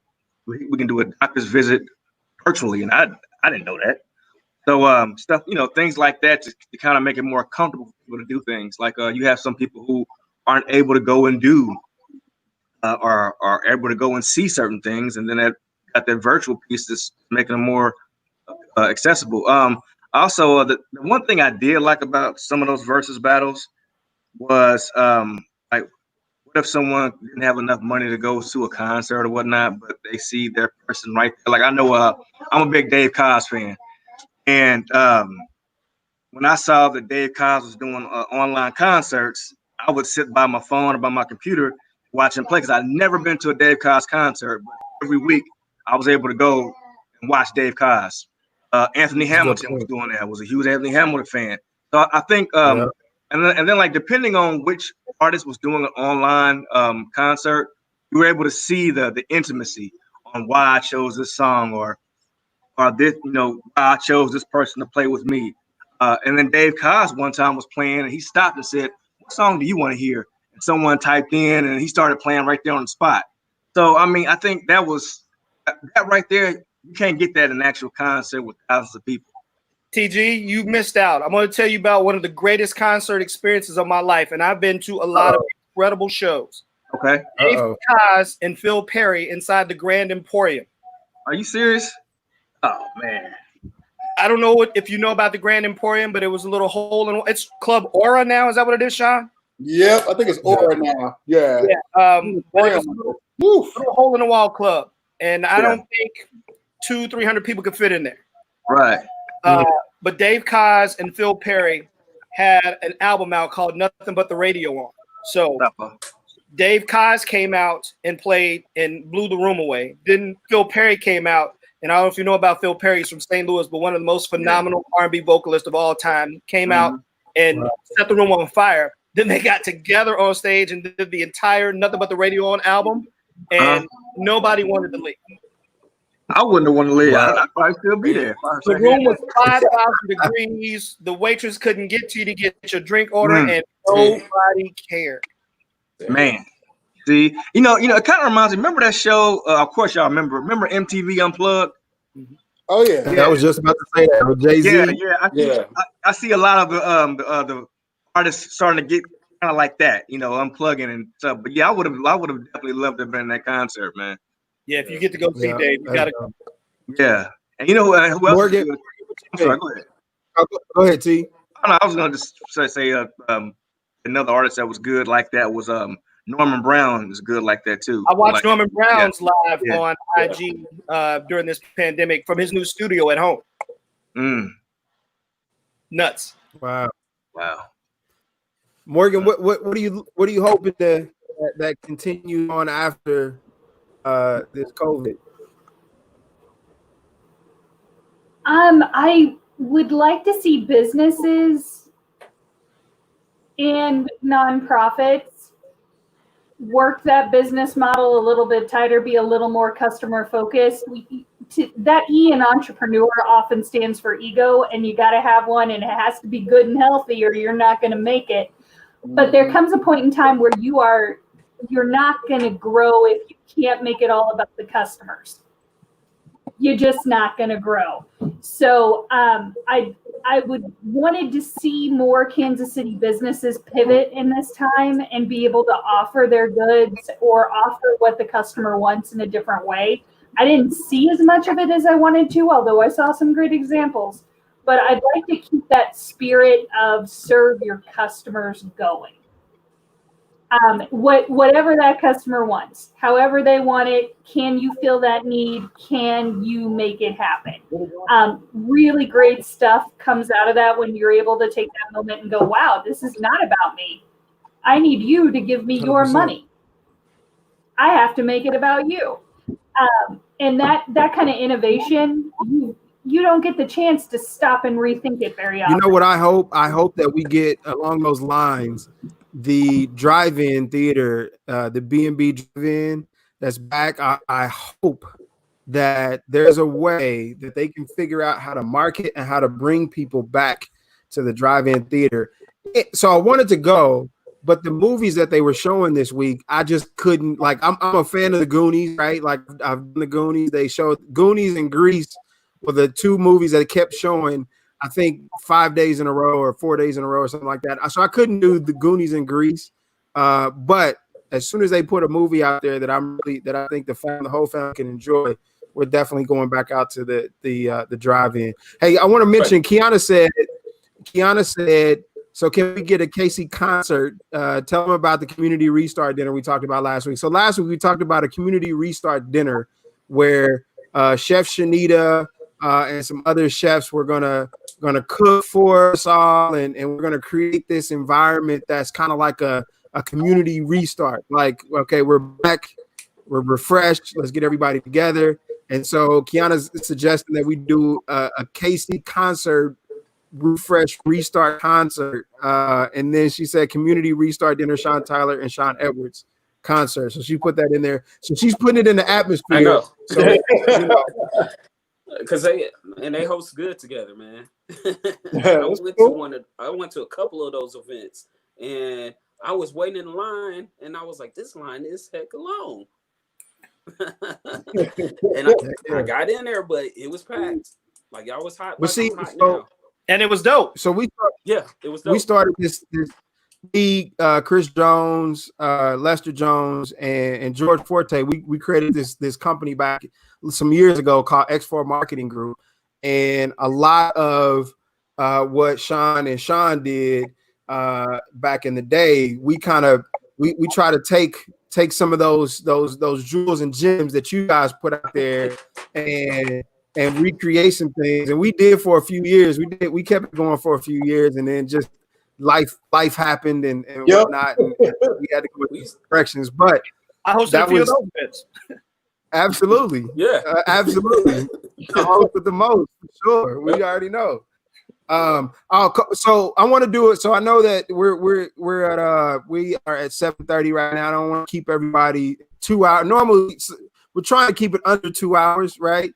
we can do a doctor's visit virtually, and I didn't know that. So stuff, things like that to kind of make it more comfortable for people to do things. Like you have some people who aren't able to go and do or are able to go and see certain things, and then that got that virtual piece that's making them more accessible. Also, the one thing I did like about some of those versus battles was like what if someone didn't have enough money to go to a concert or whatnot, but they see their person right there? Like I know I'm a big Dave Koz fan, and when I saw that Dave Koz was doing online concerts, I would sit by my phone or by my computer watching play because I'd never been to a Dave Koz concert. But every week I was able to go and watch Dave Koz. Anthony Hamilton was doing that. I was a huge Anthony Hamilton fan. So I think, and then like depending on which artist was doing an online concert, you were able to see the intimacy on why I chose this song or this, why I chose this person to play with me. And then Dave Koz one time was playing and he stopped and said, "What song do you want to hear?" And someone typed in and he started playing right there on the spot. So, I mean, I think that right there, you can't get that in an actual concert with thousands of people. TG, you missed out. I'm going to tell you about one of the greatest concert experiences of my life, and I've been to a lot of incredible shows. Okay. Dave Koz and Phil Perry inside the Grand Emporium. Are you serious? Oh, man. I don't know if you know about the Grand Emporium, but it was a little hole in. It's Club Aura now. Is that what it is, Shawn? Yep, I think it's Aura now. Yeah. Little hole in the wall club, and I don't think 200-300 people could fit in there. Right. But Dave Koz and Phil Perry had an album out called Nothing But the Radio On. So Dave Koz came out and played and blew the room away. Then Phil Perry came out. And I don't know if you know about Phil Perry. He's from St. Louis, but one of the most phenomenal R&B vocalists of all time. Came out and set the room on fire. Then they got together on stage and did the entire Nothing But the Radio On album, and nobody wanted to leave. I wouldn't have wanted to leave. I'd probably still be there. The room was 5,000 degrees. The waitress couldn't get to you to get your drink order, and nobody cared. Man. See, it kind of reminds me. Remember that show? Of course, y'all remember. Remember MTV Unplugged? Oh yeah. I was just about to say that with Jay-Z. Yeah. I see a lot of the artists starting to get kind of like that, unplugging and stuff. But yeah, I would have definitely loved to have been in that concert, man. Yeah, if you get to go see Dave, you gotta go. Yeah, and who else? Morgan, I'm sorry, go ahead. Go ahead, T. I was gonna just say another artist that was good like that was Norman Brown is good like that too. I watched Norman Brown's live on IG during this pandemic from his new studio at home. Nuts. Wow. Morgan, what are you hoping that continue on after this COVID? I would like to see businesses and nonprofits work that business model a little bit tighter, be a little more customer focused. That E in entrepreneur often stands for ego, and you got to have one, and it has to be good and healthy, or you're not going to make it. But there comes a point in time where you're not going to grow if you can't make it all about the customers. You're just not going to grow. So I wanted to see more Kansas City businesses pivot in this time and be able to offer their goods or offer what the customer wants in a different way. I didn't see as much of it as I wanted to, although I saw some great examples. But I'd like to keep that spirit of serve your customers going. Whatever that customer wants, however they want it, can you fill that need? Can you make it happen? Really great stuff comes out of that when you're able to take that moment and go, wow, this is not about me. I need you to give me your 100%. Money. I have to make it about you. And that kind of innovation, you don't get the chance to stop and rethink it very often. You know what I hope? I hope that we get along those lines, the drive-in theater, the B&B drive-in that's back. I hope that there's a way that they can figure out how to market and how to bring people back to the drive-in theater. So I wanted to go, but the movies that they were showing this week, I just couldn't. Like, I'm a fan of the Goonies, right? Like, I've done the Goonies. They showed Goonies and Grease were the two movies that kept showing, I think 5 days in a row or 4 days in a row or something like that. So I couldn't do the Goonies and Grease. But as soon as they put a movie out there that I think the whole family can enjoy, we're definitely going back out to the drive-in. Hey, I want to mention Kiana said So can we get a KC concert? Tell them about the community restart dinner we talked about last week. So last week we talked about a community restart dinner where Chef Shanita and some other chefs were gonna cook for us all, and we're gonna create this environment that's kind of like a community restart. Like, okay, we're back, we're refreshed. Let's get everybody together. And so Kiana's suggesting that we do a KC concert, refresh restart concert, and then she said community restart dinner, Shawn Tyler and Shawn Edwards concert. So she put that in there. So she's putting it in the atmosphere. I know. So you know, because they host good together, man. Yeah, I went to a couple of those events, and I was waiting in line, and I was like, this line is heck long. And I got in there, but it was packed. Like y'all was hot. But see, hot now. And it was dope. So It was dope. we started this Chris Jones, Lester Jones, and George Forte. We created this company back some years ago called X4 Marketing Group, and a lot of what Shawn and Shawn did back in the day, we try to take some of those jewels and gems that you guys put out there and recreate some things. And we did for a few years. We kept it going for a few years, and then just life happened and whatnot, and we had to go in these directions. But I hosted a few of those events. Absolutely, yeah, absolutely. The host with the most, for sure. We already know. So I want to do it. So I know that we are at 7:30 right now. I don't want to keep everybody 2 hours. Normally we're trying to keep it under 2 hours, right?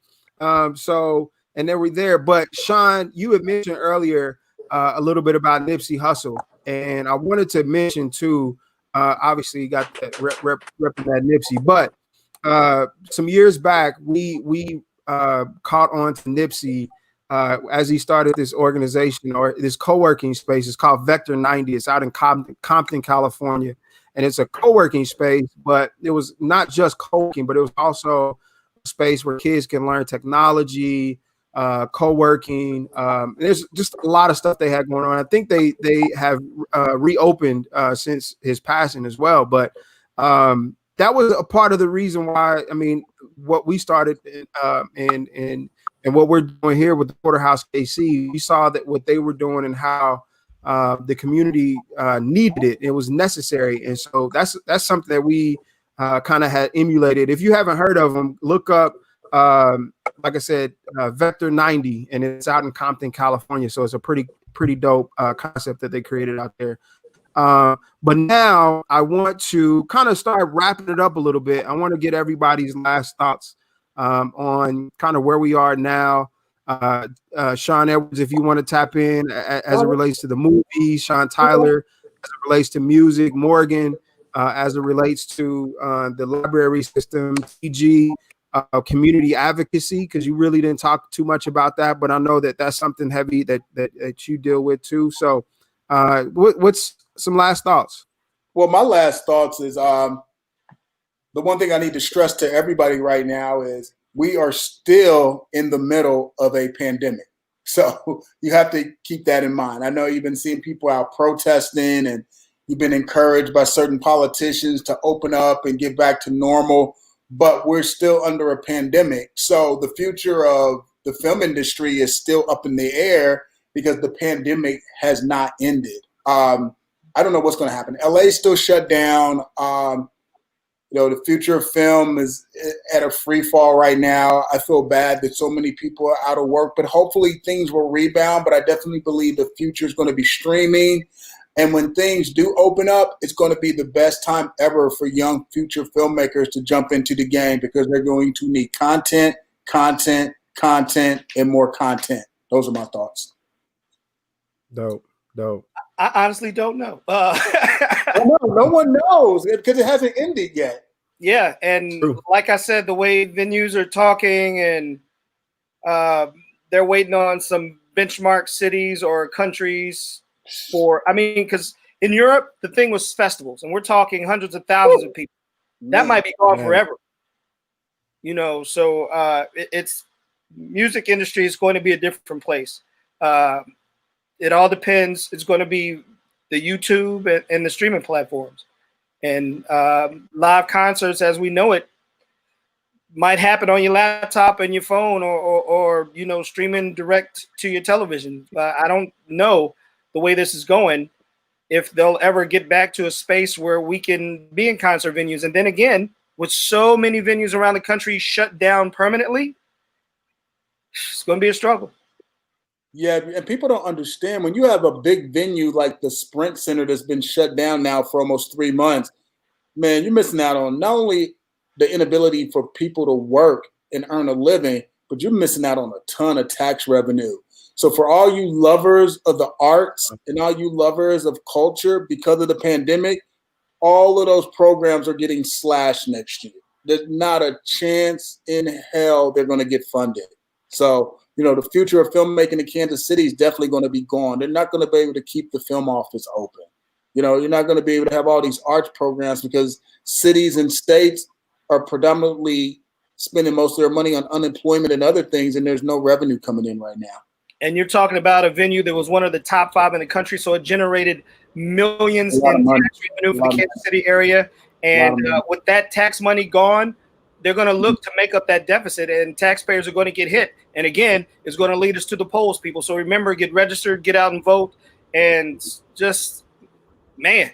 So and then we're there. But Shawn, you had mentioned earlier a little bit about Nipsey Hussle, and I wanted to mention too. Obviously, you got that repping that Nipsey, but some years back, we caught on to Nipsey as he started this organization or this co-working space. It's called Vector 90. It's out in Compton, California, and it's a co-working space. But it was not just co-working, but it was also a space where kids can learn technology, co-working. There's just a lot of stuff they had going on. I think they have reopened since his passing as well. But that was a part of the reason why, I mean, what we started and what we're doing here with the Porterhouse KC, we saw that what they were doing and how the community needed it. It was necessary. And so that's something that we kind of had emulated. If you haven't heard of them, look up, like I said, Vector 90, and it's out in Compton, California. So it's a pretty dope concept that they created out there. But now I want to kind of start wrapping it up a little bit. I want to get everybody's last thoughts on kind of where we are now. Shawn Edwards, if you want to tap in as it relates to the movie, Shawn Tyler as it relates to music, Morgan as it relates to the library system, TG, community advocacy, because you really didn't talk too much about that, but I know that that's something heavy that you deal with too. So what's some last thoughts? Well, my last thoughts is the one thing I need to stress to everybody right now is we are still in the middle of a pandemic. So you have to keep that in mind. I know you've been seeing people out protesting and you've been encouraged by certain politicians to open up and get back to normal, but we're still under a pandemic. So the future of the film industry is still up in the air because the pandemic has not ended. I don't know what's going to happen. LA is still shut down. The future of film is at a free fall right now. I feel bad that so many people are out of work, but hopefully things will rebound. But I definitely believe the future is going to be streaming. And when things do open up, it's going to be the best time ever for young future filmmakers to jump into the game because they're going to need content, and more content. Those are my thoughts. Dope. I honestly don't know. No one knows because it hasn't ended yet. Yeah, and True. Like I said, the way venues are talking and they're waiting on some benchmark cities or countries because in Europe, the thing was festivals, and we're talking hundreds of thousands of people. That might be gone forever. So it's music industry is going to be a different place. It all depends. It's going to be the YouTube and the streaming platforms. And live concerts, as we know it, might happen on your laptop and your phone, or you know, streaming direct to your television. I don't know the way this is going, if they'll ever get back to a space where we can be in concert venues. And then again, with so many venues around the country shut down permanently, it's going to be a struggle. Yeah, and people don't understand, when you have a big venue like the Sprint Center that's been shut down now for almost 3 months, man, you're missing out on not only the inability for people to work and earn a living, but you're missing out on a ton of tax revenue. So for all you lovers of the arts and all you lovers of culture, because of the pandemic, all of those programs are getting slashed next year. There's not a chance in hell they're going to get funded. So, you know, the future of filmmaking in Kansas City is definitely going to be gone. They're not going to be able to keep the film office open. You know, you're not going to be able to have all these arts programs because cities and states are predominantly spending most of their money on unemployment and other things, and there's no revenue coming in right now. And you're talking about a venue that was one of the top 5 in the country, so it generated millions in tax revenue for the Kansas City area. And with that tax money gone, they're going to look to make up that deficit, and taxpayers are going to get hit. And again, it's going to lead us to the polls, people. So remember, get registered, get out and vote, and just, man.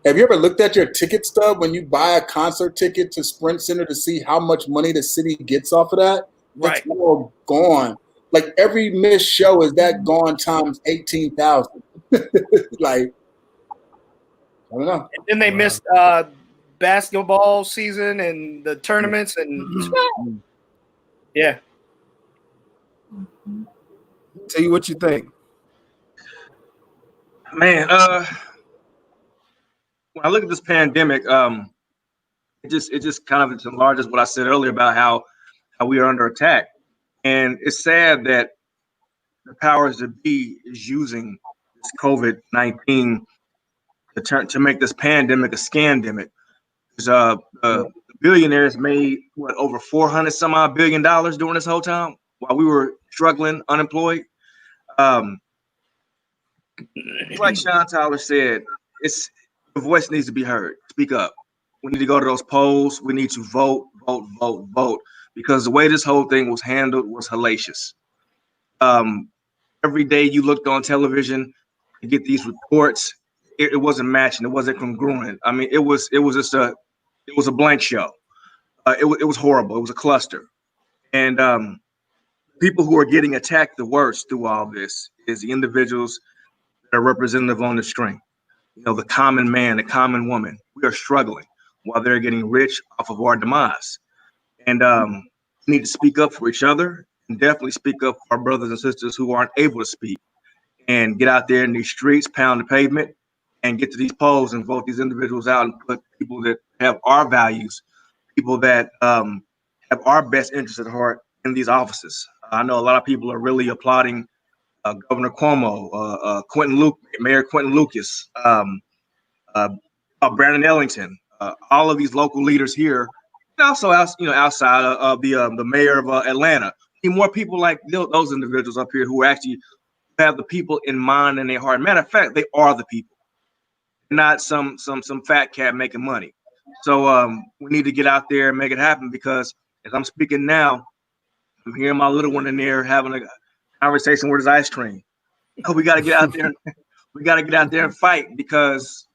Have you ever looked at your ticket stub when you buy a concert ticket to Sprint Center to see how much money the city gets off of that? Right. It's all gone. Like every missed show is that gone times 18,000. Like, I don't know. And then they missed basketball season and the tournaments, and yeah. Tell you what you think, man. When I look at this pandemic, it just kind of enlarges what I said earlier about how we are under attack, and it's sad that the powers that be is using this COVID-19 to make this pandemic a scandemic. Because the billionaires made over $400 some odd billion during this whole time while we were struggling, unemployed. Like Shawn Tyler said, the voice needs to be heard. Speak up. We need to go to those polls. We need to vote, because the way this whole thing was handled was hellacious. Every day you looked on television to get these reports, it wasn't matching. It wasn't congruent. I mean, it was a blank show. It was horrible. It was a cluster. And people who are getting attacked the worst through all this is the individuals that are representative on the string. You know, the common man, the common woman. We are struggling while they're getting rich off of our demise. And we need to speak up for each other, and definitely speak up for our brothers and sisters who aren't able to speak, and get out there in these streets, pound the pavement, and get to these polls and vote these individuals out, and put people that have our values, people that have our best interests at heart in these offices. I know a lot of people are really applauding Governor Cuomo, Mayor Quentin Lucas, Brandon Ellington, all of these local leaders here, and also outside of the mayor of Atlanta. More people like those individuals up here who actually have the people in mind in their heart. Matter of fact, they are the people, not some fat cat making money. So we need to get out there and make it happen, because as I'm speaking now, I'm hearing my little one in there having a conversation with his ice cream. We got to get out there. We got to get out there and fight, because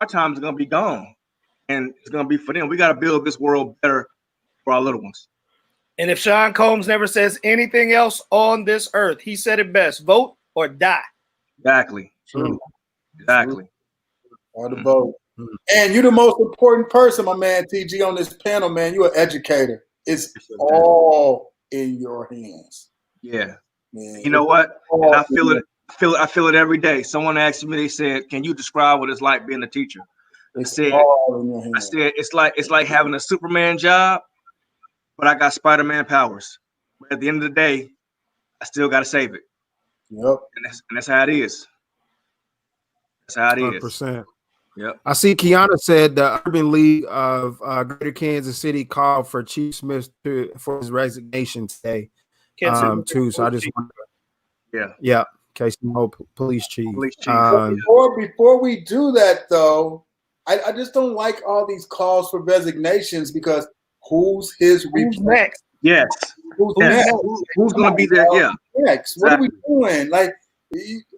our time is going to be gone, and it's going to be for them. We got to build this world better for our little ones. And if Sean Combs never says anything else on this earth, he said it best: vote or die. Exactly. True. Exactly. Or the vote. And you're the most important person, my man TG, on this panel, man. You're an educator. It's all in your hands. Yeah. Man. You know what? And I feel it. I feel it every day. Someone asked me, they said, "Can you describe what it's like being a teacher?" I said, it's like having a Superman job, but I got Spider-Man powers. But at the end of the day, I still got to save it. Yep. And that's how it is. That's how it 100%. is. Yep. I see Kiana said the Urban League of Greater Kansas City called for Chief Smith for his resignation today too. So I just wanted to, yeah. Casey Mo, police chief. Before we do that, though, I just don't like all these calls for resignations because who's next? Yes. Who's next? Who's going to be there? Yeah. Next. What are we doing? Like,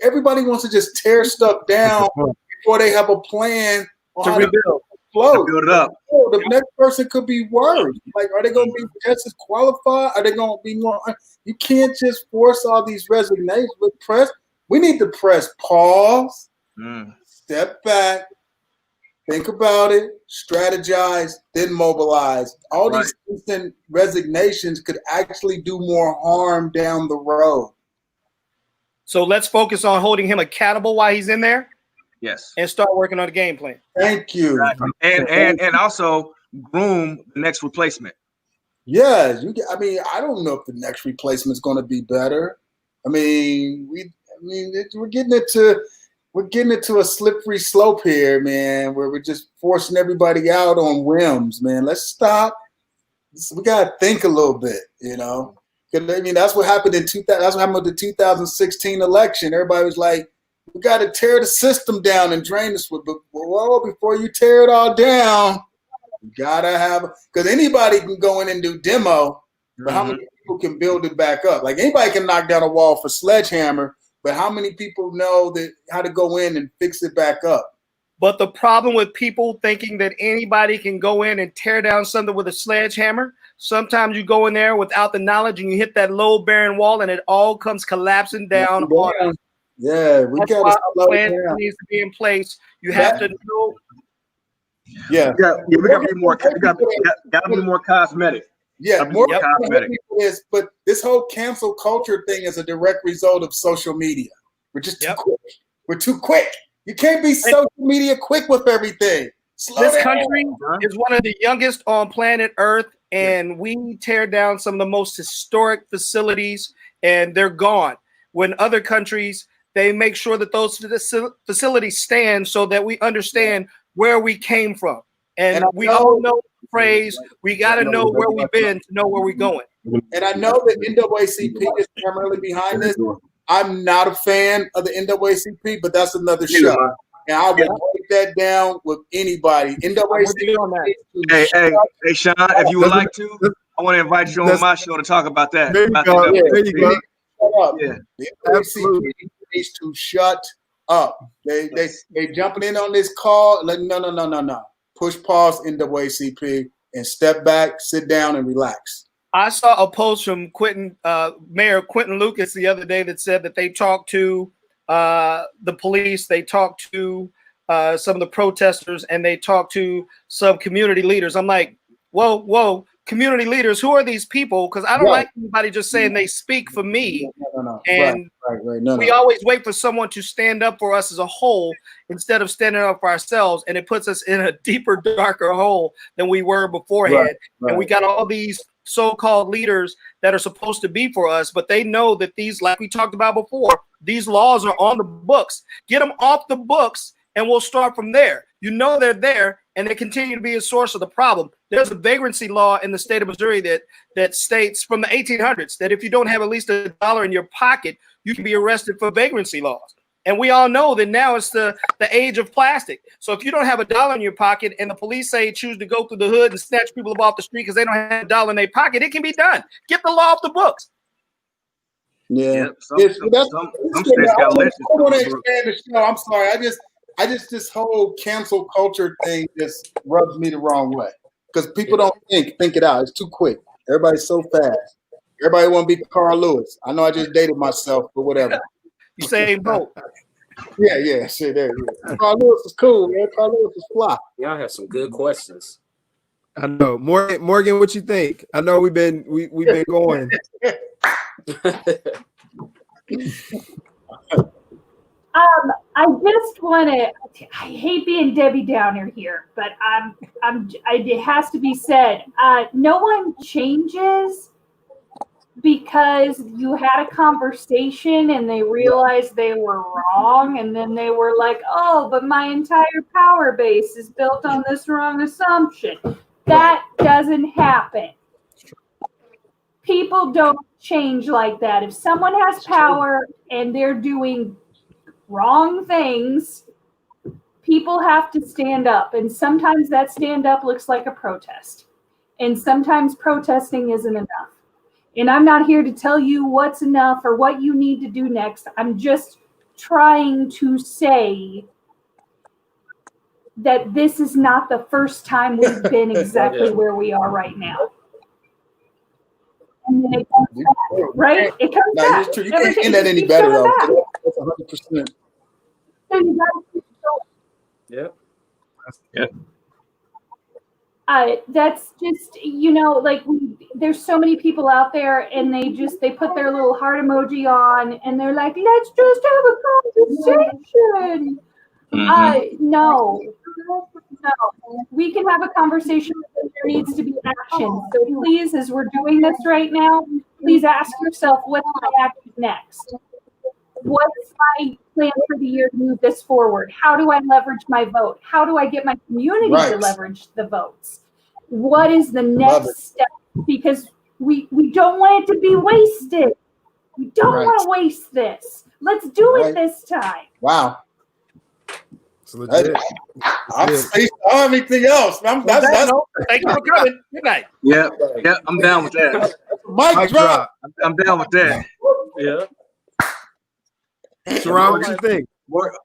everybody wants to just tear stuff down before they have a plan on how rebuild. To build it up. Oh, the next person could be worse. Like, are they going to be just as qualified? Are they going to be more? You can't just force all these resignations with press. We need to press pause, step back, think about it, strategize, then mobilize. All these instant resignations could actually do more harm down the road. So let's focus on holding him accountable while he's in there. Yes. And start working on the game plan. Thank you. And also groom the next replacement. Yeah, I mean, I don't know if the next replacement is going to be better. I mean, we're getting into a slippery slope here, man, where we're just forcing everybody out on whims, man. Let's stop. We gotta think a little bit, you know. Because I mean, that's what happened in 2000. That's what happened with the 2016 election. Everybody was like, "We got to tear the system down and drain this." But before you tear it all down, you gotta have, because anybody can go in and do demo, but how many people can build it back up? Like, anybody can knock down a wall for sledgehammer, but how many people know how to go in and fix it back up? But the problem with people thinking that anybody can go in and tear down something with a sledgehammer, sometimes you go in there without the knowledge and you hit that load-bearing wall and it all comes collapsing down on us. Yeah, we got to slow down. Needs to be in place. You have to know. Yeah, we got to be more. Got to be more cosmetic. Yeah, more cosmetic. But this whole cancel culture thing is a direct result of social media. We're just too quick. We're too quick. You can't be social media quick with everything. This country is one of the youngest on planet Earth, and we tear down some of the most historic facilities, and they're gone. When other countries, they make sure that those facilities stand so that we understand where we came from. And we all know the phrase, we got to know where we've been to know where we're going. And I know that NAACP is primarily behind this. I'm not a fan of the NAACP, but that's another show. And I would take that down with anybody. NAACP. Hey, Shawn, if you would like to, I want to invite you on my show to talk about that. There you go. There you go. Shut up. Yeah. The NAACP needs to shut up. They jumping in on this call. Like, no. Push pause NAACP and step back, sit down, and relax. I saw a post from Mayor Quentin Lucas the other day that said that they talked to the police, they talked to some of the protesters, and they talked to some community leaders. I'm like, whoa, community leaders, who are these people? Because I don't like anybody just saying they speak for me. No. And we always wait for someone to stand up for us as a whole instead of standing up for ourselves, and it puts us in a deeper, darker hole than we were beforehand. And we got all these so-called leaders that are supposed to be for us, but they know that these, like we talked about before, these laws are on the books. Get them off the books and we'll start from there. You know they're there and they continue to be a source of the problem. There's a vagrancy law in the state of Missouri that states from the 1800s that if you don't have at least $1 in your pocket, you can be arrested for vagrancy laws. And we all know that now it's the age of plastic. So if you don't have $1 in your pocket and the police say choose to go through the hood and snatch people up off the street because they don't have $1 in their pocket, it can be done. Get the law off the books. Yeah. Some states got lynchings. I don't want to expand the show. I'm sorry. I just this whole cancel culture thing just rubs me the wrong way. Because people don't think it out. It's too quick. Everybody's so fast. Everybody want to be Carl Lewis. I know I just dated myself, but whatever. You say both. Yeah. Shit, there. Yeah. Carl Lewis is cool, man. Carl Lewis is fly. Y'all have some good questions. I know. Morgan, what you think? I know we've been going. I just want to. I hate being Debbie Downer here, but it has to be said. No one changes because you had a conversation and they realized they were wrong, and then they were like, "Oh, but my entire power base is built on this wrong assumption." That doesn't happen. People don't change like that. If someone has power and they're doing wrong things, people have to stand up. And sometimes that stand up looks like a protest. And sometimes protesting isn't enough. And I'm not here to tell you what's enough or what you need to do next. I'm just trying to say that this is not the first time we've been exactly where we are right now. And then it comes back, right? It comes back. It's true. You can't end that any better, though. That's 100%. So you gotta keep going. Yep. That's just, like there's so many people out there and they put their little heart emoji on and they're like, let's just have a conversation. No, we can have a conversation, but there needs to be action. So please, as we're doing this right now, please ask yourself, what's my action next? What's my plan for the year to move this forward? How do I leverage my vote? How do I get my community to leverage the votes? What is the next step? Because we don't want it to be wasted. We don't want to waste this. Let's do it this time. Wow. It's legit. I'm everything else. Thank you for coming. Good night. Yeah, I'm down with that. Mic drop. I'm down with that. Yeah. Shawn, what you think?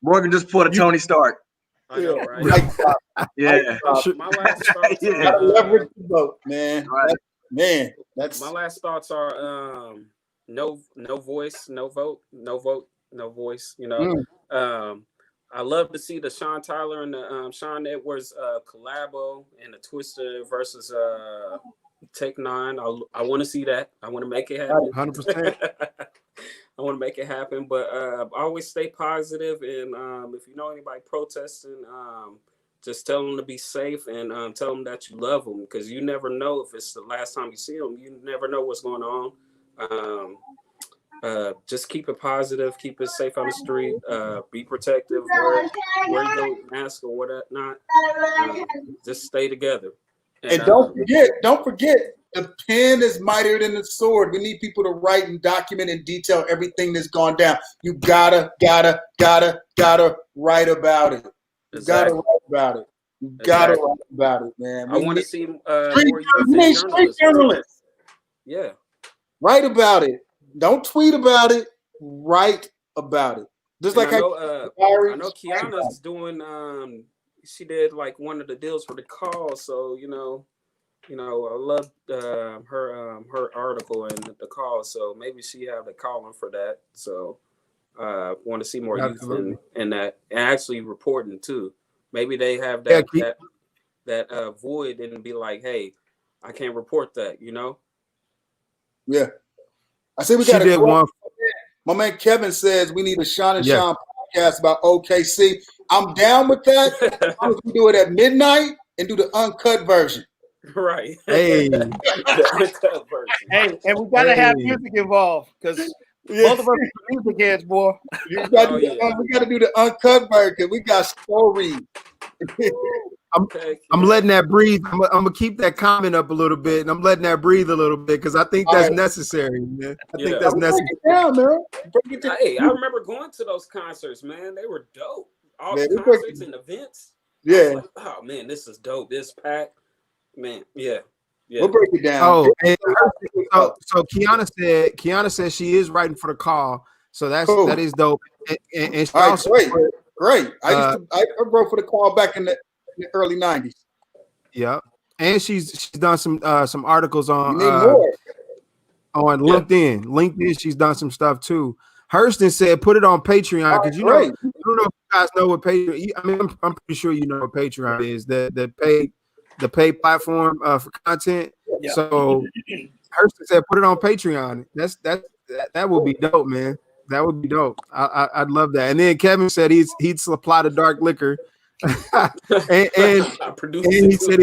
Morgan just pulled a Tony Stark. I know, right? Yeah. My last thoughts leverage the vote, man. Right. Man, that's my last thoughts are no voice, no vote, no vote, no voice. I love to see the Sean Tyler and the Shawn Edwards collabo and the Twister versus Take 9. I want to see that. I want to make it happen. 100%. I want to make it happen, but always stay positive. And if you know anybody protesting, just tell them to be safe and tell them that you love them, because you never know if it's the last time you see them. You never know what's going on. Just keep it positive, keep it safe on the street, be protective where you go, mask or whatnot. Just stay together. And don't forget, the pen is mightier than the sword. We need people to write and document and detail everything that's gone down. You gotta write about it. You gotta write about it. You gotta write about it, man. I want to see more street journalists. Yeah. Write about it. Don't tweet about it. Write about it. Just like I know Kiana's doing. She did like one of the deals for the call, so I love her article and the call. So maybe she have the calling for that. So want to see more youth in that, and actually reporting too. Maybe they have that void and be like, hey, I can't report that. Yeah. I see we got a one. My man Kevin says we need a Shawn and Shawn podcast about OKC. I'm down with that. We do it at midnight and do the uncut version. Right. Hey. Uncut version. Hey, and we gotta have music involved because both of us are music heads, boy. We gotta do the uncut version. We got stories. I'm letting that breathe. I'm gonna keep that comment up a little bit, and I'm letting that breathe a little bit because I think that's necessary, man. I think that's necessary. Hey, I remember going to those concerts, man. They were dope. All the concerts and events. Yeah. Like, oh man, this is dope. This pack, man. Yeah. We'll break it down. Oh, so Kiana said she is writing for the call. So that is dope. And she also great. I wrote for the call back in the early 90s. Yeah, and she's done some articles on LinkedIn. LinkedIn, she's done some stuff too. Hurston said, "Put it on Patreon because I don't know if you guys know what Patreon. I mean, I'm pretty sure you know what Patreon is. The paid platform for content. Yeah. So Hurston said, "Put it on Patreon. That would be dope, man. That would be dope. I'd love that." And then Kevin said he'd supply the dark liquor. and he said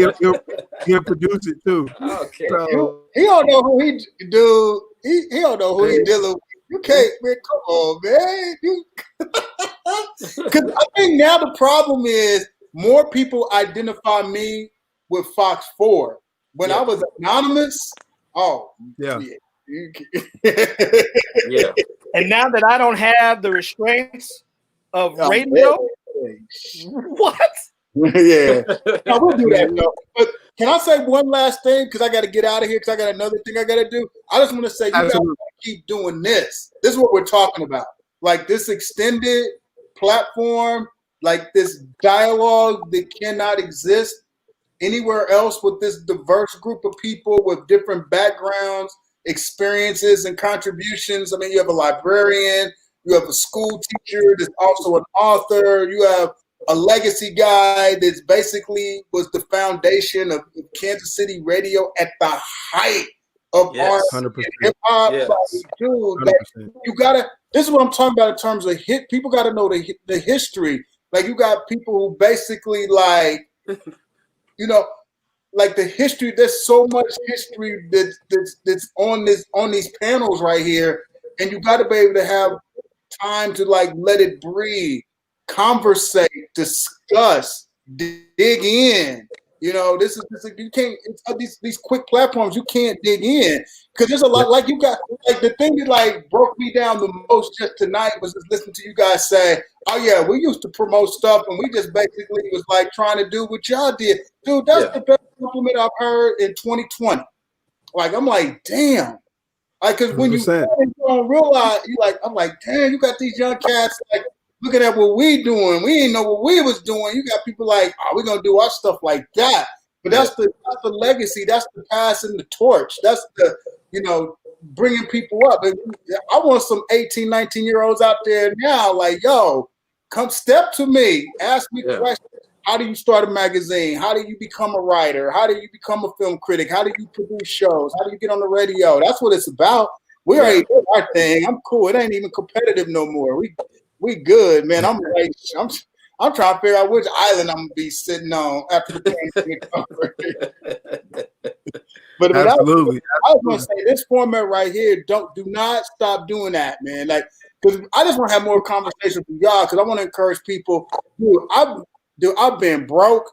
he'll produce it too. Okay. So, he don't know who he do. He don't know who he dealing with. You can't, man. Come on, man. Because I think now the problem is more people identify me with Fox 4. When I was anonymous, Yeah. And now that I don't have the restraints of radio, what? Yeah. No, we'll do that though. But can I say one last thing? Because I got to get out of here because I got another thing I got to do. I just want to say you guys keep doing this. This is what we're talking about. Like this extended platform, like this dialogue that cannot exist anywhere else with this diverse group of people with different backgrounds, experiences, and contributions. I mean, you have a librarian, you have a school teacher that's also an author, you have a legacy guy that's basically was the foundation of Kansas City radio at the height of art and hip hop. Yes. Like, dude, like, you gotta. This is what I'm talking about in terms of hit. People got to know the history. Like you got people who basically like, you know, like the history. There's so much history that's on these panels right here, and you got to be able to have time to like let it breathe, conversate, discuss, dig in. You know, this is you can't. It's these quick platforms you can't dig in because there's a lot. Like you got like the thing that like broke me down the most just tonight was just listening to you guys say, "Oh yeah, we used to promote stuff and we just basically was like trying to do what y'all did." Dude, that's the best compliment I've heard in 2020. Like I'm like, damn. Like, cause when you don't realize, you like, I'm like, damn, you got these young cats like looking at what we doing. We didn't know what we was doing. You got people like, oh, we're gonna do our stuff like that. But that's the legacy. That's the passing the torch. That's the, you know, bringing people up. And I want some 18, 19-year-olds out there now. Like, yo, come step to me. Ask me questions. How do you start a magazine? How do you become a writer? How do you become a film critic? How do you produce shows? How do you get on the radio? That's what it's about. We already did our thing. I'm cool. It ain't even competitive no more. We good, man. I'm like, I'm trying to figure out which island I'm gonna be sitting on after the But absolutely. I was gonna say this format right here. Do not stop doing that, man. Like, because I just want to have more conversations with y'all. Because I want to encourage people. I've been broke.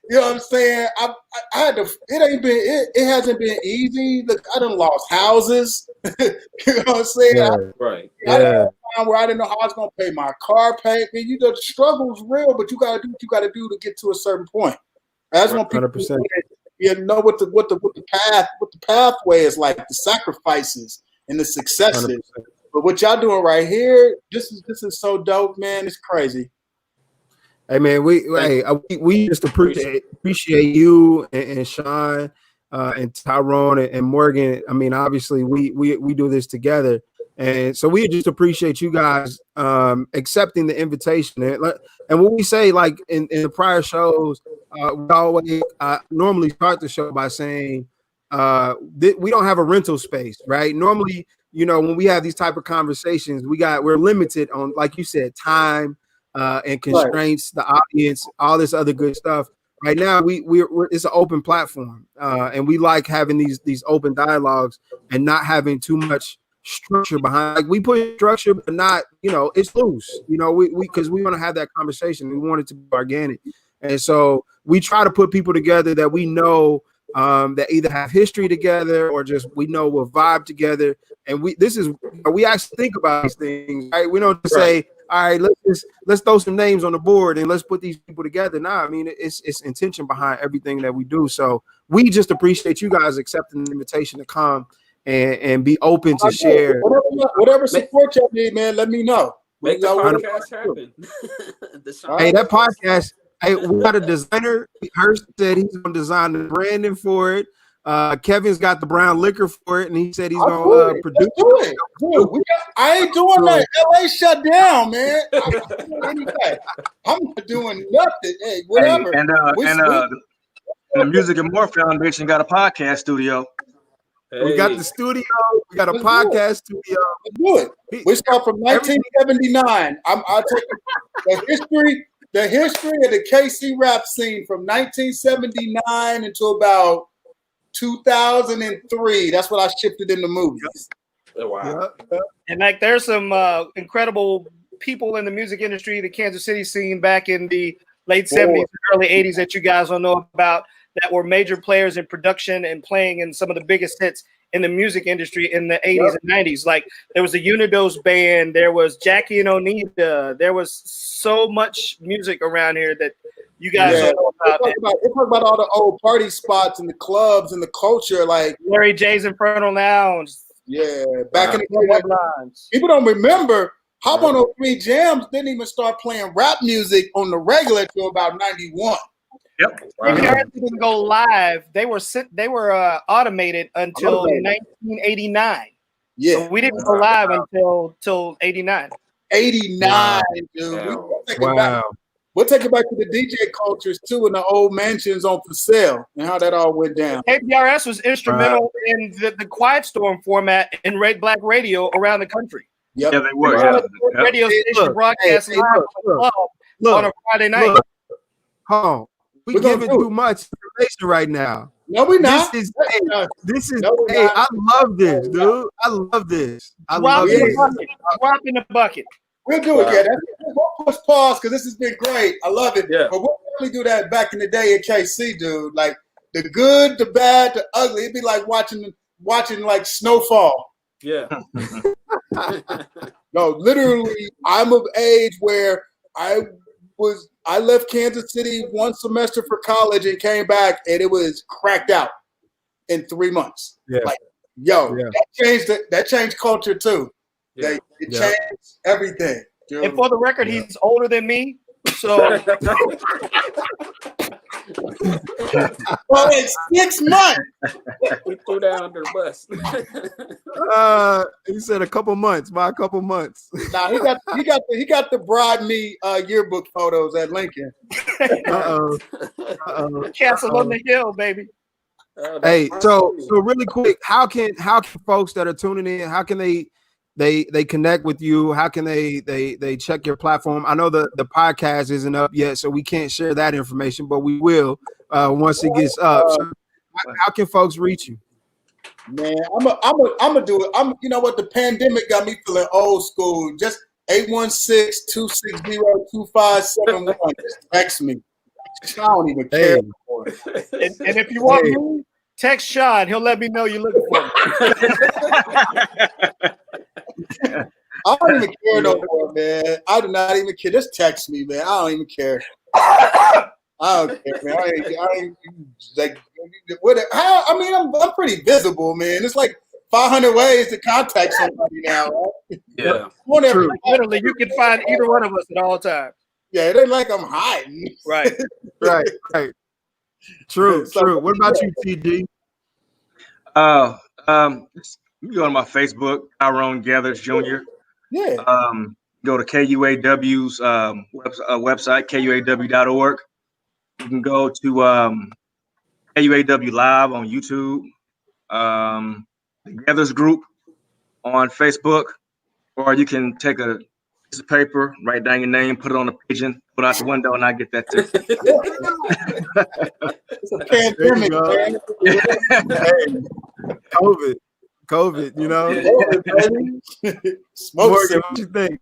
You know what I'm saying? I had to. It hasn't been easy. Look, I done lost houses. You know what I'm saying? Right. I had a time where I didn't know how I was gonna pay my car payment. You know, the struggle's real, but you gotta do what you gotta do to get to a certain point. I just want people to know what the pathway is like, the sacrifices and the successes. 100%. But what y'all doing right here, this is so dope, man. It's crazy. Hey man, we just appreciate you and Shawn and Tyrone and Morgan. I mean, obviously we do this together, and so we just appreciate you guys accepting the invitation. And what we say, like in the prior shows, we always normally start the show by saying we don't have a rental space, right? Normally, you know, when we have these type of conversations, we're limited on, like you said, time. And constraints, the audience, all this other good stuff. Right now, we're it's an open platform, and we like having these open dialogues and not having too much structure behind. Like we put structure, but not, you know, it's loose. You know, we because we want to have that conversation. We want it to be organic, and so we try to put people together that we know that either have history together or just we know will vibe together. And we actually think about these things, right? We don't just say, all right, let's throw some names on the board and let's put these people together. Nah, I mean, it's intention behind everything that we do. So we just appreciate you guys accepting the invitation to come and be open to share. Whatever support y'all need, man, let me know. Make the podcast happen. Hey, that podcast, hey, we got a designer. Hurst said he's gonna design the branding for it. Kevin's got the brown liquor for it, and he said he's gonna produce it. Dude, I ain't doing that. LA shut down, man. I'm not doing nothing. Hey, whatever. Hey, and the Music and More Foundation got a podcast studio. Hey. We got the studio. We got a podcast studio. Let's do it. We start from 1979. I'll take the history of the KC rap scene from 1979 until about 2003. That's what I shifted in the movies. Oh, wow. Yeah. And like there's some incredible people in the music industry, the Kansas City scene back in the late 70s and early 80s that you guys don't know about, that were major players in production and playing in some of the biggest hits in the music industry in the 80s and 90s. Like there was the Unidos band, there was Jackie and Onita, there was so much music around here that you guys don't know about. They talk about all the old party spots and the clubs and the culture, like Larry J's Infernal Lounge. Yeah, back in the day, people don't remember Hot 103 Jams didn't even start playing rap music on the regular until about 91. Yep. KPRS didn't go live. They were automated until 1989. Yeah, so we didn't go live until 89. 89, dude. We'll take it back to the DJ cultures too, and the old mansions on for sale, and how that all went down. KPRS was instrumental in the Quiet Storm format in Black radio around the country. Yep. Yeah, they were. Radio station broadcast live on a Friday night. We giving too much information right now. No, we're not. This is. I love this, dude. I love this. Drop in the bucket. We'll do it, yeah. We'll push pause because this has been great. I love it. Yeah. But we'll really do that back in the day at KC, dude. Like the good, the bad, the ugly. It'd be like watching like snowfall. Yeah. No, literally, I'm of age where I left Kansas City one semester for college and came back, and it was cracked out in 3 months. Yeah. Like, that changed culture too. Yeah. It changed everything. Dude. And for the record, he's older than me. So well, it's 6 months. We threw down under the bus. He said a couple months. By a couple months. Nah, he got the bride me yearbook photos at Lincoln. Castle on the Hill, baby. Hey, so really quick, how can folks that are tuning in, how can they connect with you? How can they check your platform? I know the podcast isn't up yet, so we can't share that information, but we will once it gets up. So how can folks reach you? Man, I'm gonna do it. You know what? The pandemic got me feeling old school. Just 816-260-2571. Just text me. I don't even care. And if you want me, text Shawn. He'll let me know you're looking for me. I don't even care no more, man. I do not even care. Just text me, man. I don't even care. I don't care, man. I ain't like. I mean, I'm pretty visible, man. It's like 500 ways to contact somebody now. Right? Yeah. True. Literally, you can find either one of us at all times. Yeah, it ain't like I'm hiding. Right. Right. True. What about you, TD? You go to my Facebook, Tyrone Gethers Jr. Yeah. Go to KUAW's website, KUAW.org. You can go to KUAW Live on YouTube, the Gethers group on Facebook, or you can take a piece of paper, write down your name, put it on a pigeon, put it out the window, and I get that too. It's a pandemic, man. COVID, you know. Morgan, what you think?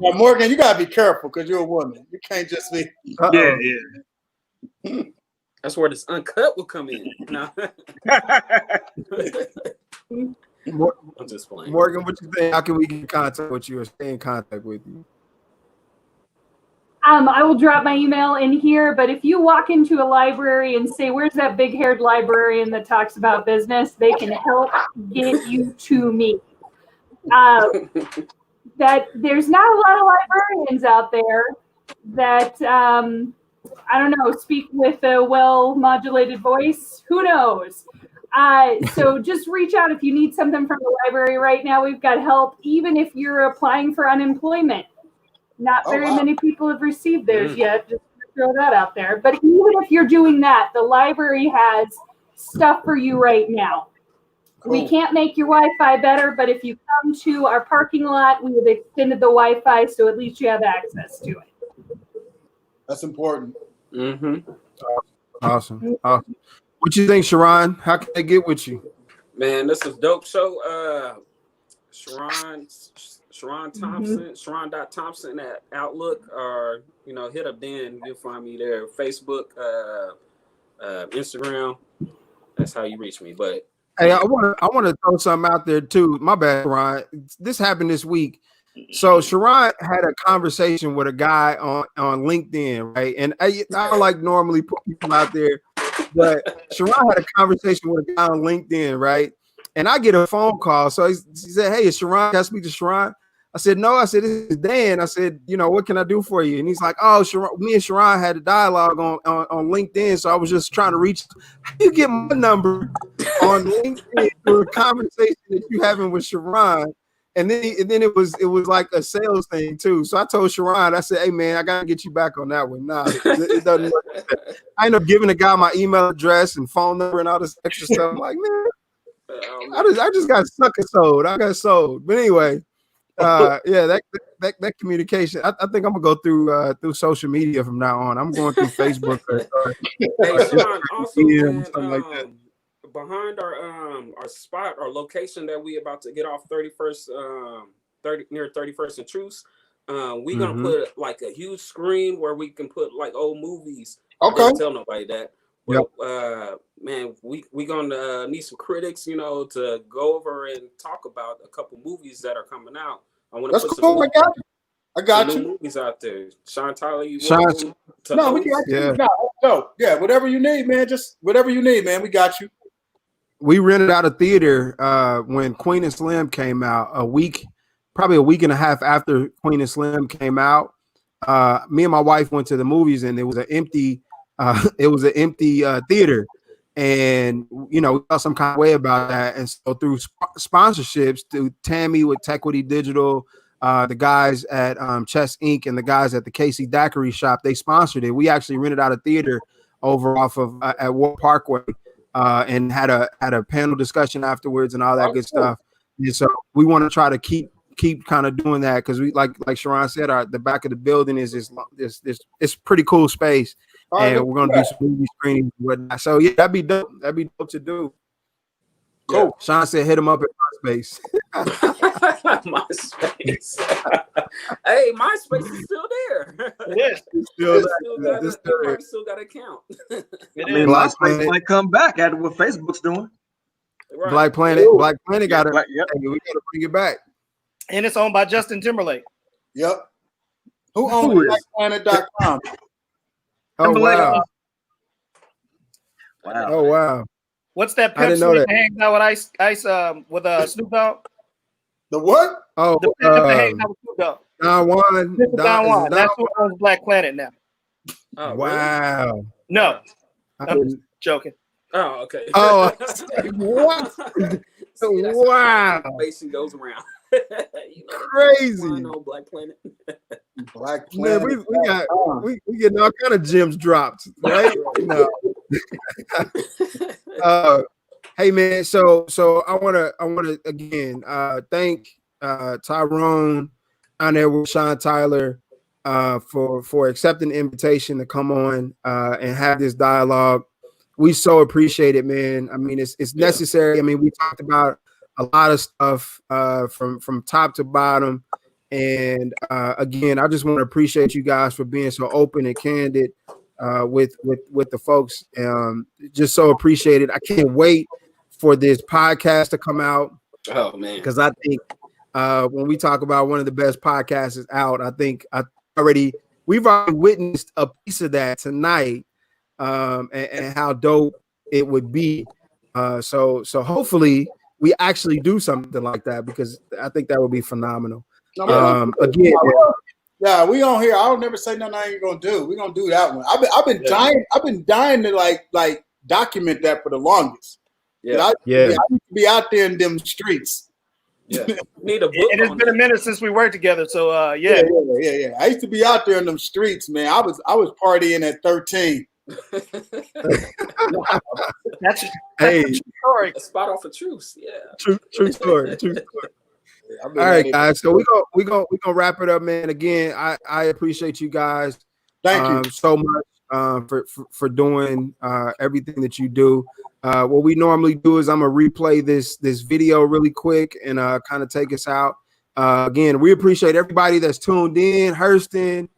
Now, Morgan, you gotta be careful because you're a woman. You can't just be. Yeah. That's where this uncut will come in. No. I'm just playing. Morgan, what you think? How can we get in contact with you or stay in contact with you? I will drop my email in here, but if you walk into a library and say, where's that big-haired librarian that talks about business, they can help get you to me. That there's not a lot of librarians out there that, I don't know, speak with a well-modulated voice. Who knows? So just reach out if you need something from the library right now. We've got help, even if you're applying for unemployment. Not very many people have received theirs yet. Just throw that out there. But even if you're doing that, the library has stuff for you right now. Cool. We can't make your Wi-Fi better, but if you come to our parking lot, we have extended the Wi-Fi, so at least you have access to it. That's important. Mm-hmm. Awesome. What you think, Sharon? How can they get with you? Man, this is dope show. Shawn Thompson, Sharon.Thompson at Outlook, or hit up Dan. You'll find me there. Facebook, Instagram. That's how you reach me. But Hey, I want to throw something out there too. My bad, Sharon. This happened this week. So Sharon had a conversation with a guy on LinkedIn, right? And I don't like normally put people out there, but Sharon had a conversation with a guy on LinkedIn, right? And I get a phone call. So he said, "Hey, is Sharon? Can I speak to Sharon?" I said, "No." I said, "This is Dan." I said, "What can I do for you?" And he's like, "Oh, Sharon, me and Sharon had a dialogue on LinkedIn, so I was just trying to reach." How do you get my number on LinkedIn through a conversation that you having with Sharon? And then it was like a sales thing too. So I told Sharon, I said, "Hey man, I gotta get you back on that one." Nah, it doesn't work like that. I ended up giving the guy my email address and phone number and all this extra stuff. I'm like, man, I just got sucker sold. I got sold. But anyway, yeah, that communication. I think I'm gonna go through social media from now on. I'm going through Facebook Hey, Shawn, also, man, something like that. Behind our spot, our location that we about to get off 31st, near 31st and Truce, we gonna put like a huge screen where we can put like old movies. Okay. I didn't tell nobody that. Well, man, we gonna need some critics, to go over and talk about a couple movies that are coming out. I want to put cool. some I got new you. movies out there. Shawn Tyler, you Shawn, want to no, we got you. No, yeah, whatever you need, man. Just whatever you need, man. We got you. We rented out a theater when Queen and Slim came out probably a week and a half after Queen and Slim came out. Me and my wife went to the movies and it was an empty theater. And, we felt some kind of way about that. And so through sponsorships, through Tammy with Tequity Digital, the guys at Chess Inc. and the guys at the Casey Daiquiri shop, they sponsored it. We actually rented out a theater over off of at War Parkway. And had a panel discussion afterwards and all that good stuff. And so we want to try to keep kind of doing that because we like Sharon said, the back of the building is this it's pretty cool space, and we're gonna do some movie screenings and whatnot. So yeah, that'd be dope. That'd be dope to do. Cool. Yeah. Shawn said, "Hit him up at MySpace." MySpace. Hey, MySpace is still there. Yes, Still got an account. MySpace might come back after what Facebook's doing. Right. Black Planet got it. Yep. Hey, we gotta bring it back. And it's owned by Justin Timberlake. Yep. Who owns BlackPlanet.com? Oh wow. Wow. Oh wow. What's that I pimp didn't know that that. hangs out with Ice with Snoop Dogg? The what? Oh, The pimp that hangs out with Snoop Dogg. Don Juan. Don Juan. That's who owns Black Planet now. Oh, wow. Really? No, I'm joking. Oh, okay. Oh, what? Wow. Basically goes around. Crazy. Black Planet. Black Planet. Man, we getting all kind of gems dropped, right? Hey man, so I wanna again thank Tyrone on there with Shawn Tyler for accepting the invitation to come on and have this dialogue. We so appreciate it, man. I mean, it's necessary. I mean, we talked about a lot of stuff from top to bottom. And again, I just want to appreciate you guys for being so open and candid with the folks. Just so appreciated. I can't wait for this podcast to come out. Oh man, because I think when we talk about one of the best podcasts is out, I think we've already witnessed a piece of that tonight, and how dope it would be. So hopefully we actually do something like that, because I think that would be phenomenal. Again, yeah, we on here. I'll never say nothing I ain't gonna do. We're gonna do that one. I've been dying to like document that for the longest. I need to be out there in them streets. Yeah, need a book. It's been a minute since we worked together, so yeah. I used to be out there in them streets, man. I was partying at 13. That's hey, a story. A spot off of Truce. Yeah, true story. True story. All right, guys. So we gonna wrap it up, man. Again, I appreciate you guys. Thank you so much for doing everything that you do. What we normally do is I'm gonna replay this video really quick and kind of take us out. Again, we appreciate everybody that's tuned in. Hurston,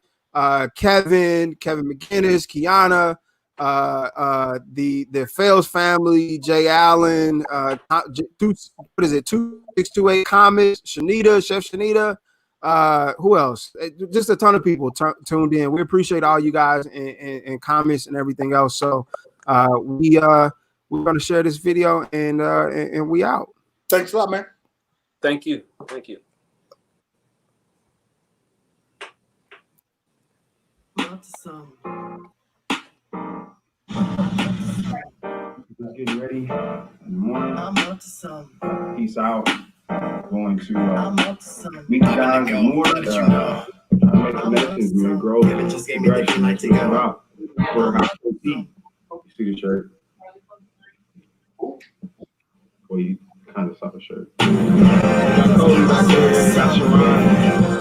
Kevin McGinnis, Kiana, the Fales family, Jay Allen, what is it, 2628 Comments, Shanita, Chef Shanita, who else? Just a ton of people tuned in. We appreciate all you guys and comments and everything else. So we're gonna share this video and we out. Thanks a lot, man. Thank you. Thank you. Just getting ready in the morning. Peace out. Going to meet the guys and more. Try to make connections, man. Grow. Congratulations. Wow. Porterhouse KC. You see the shirt? Well, you kind of saw the shirt. Got Shawn.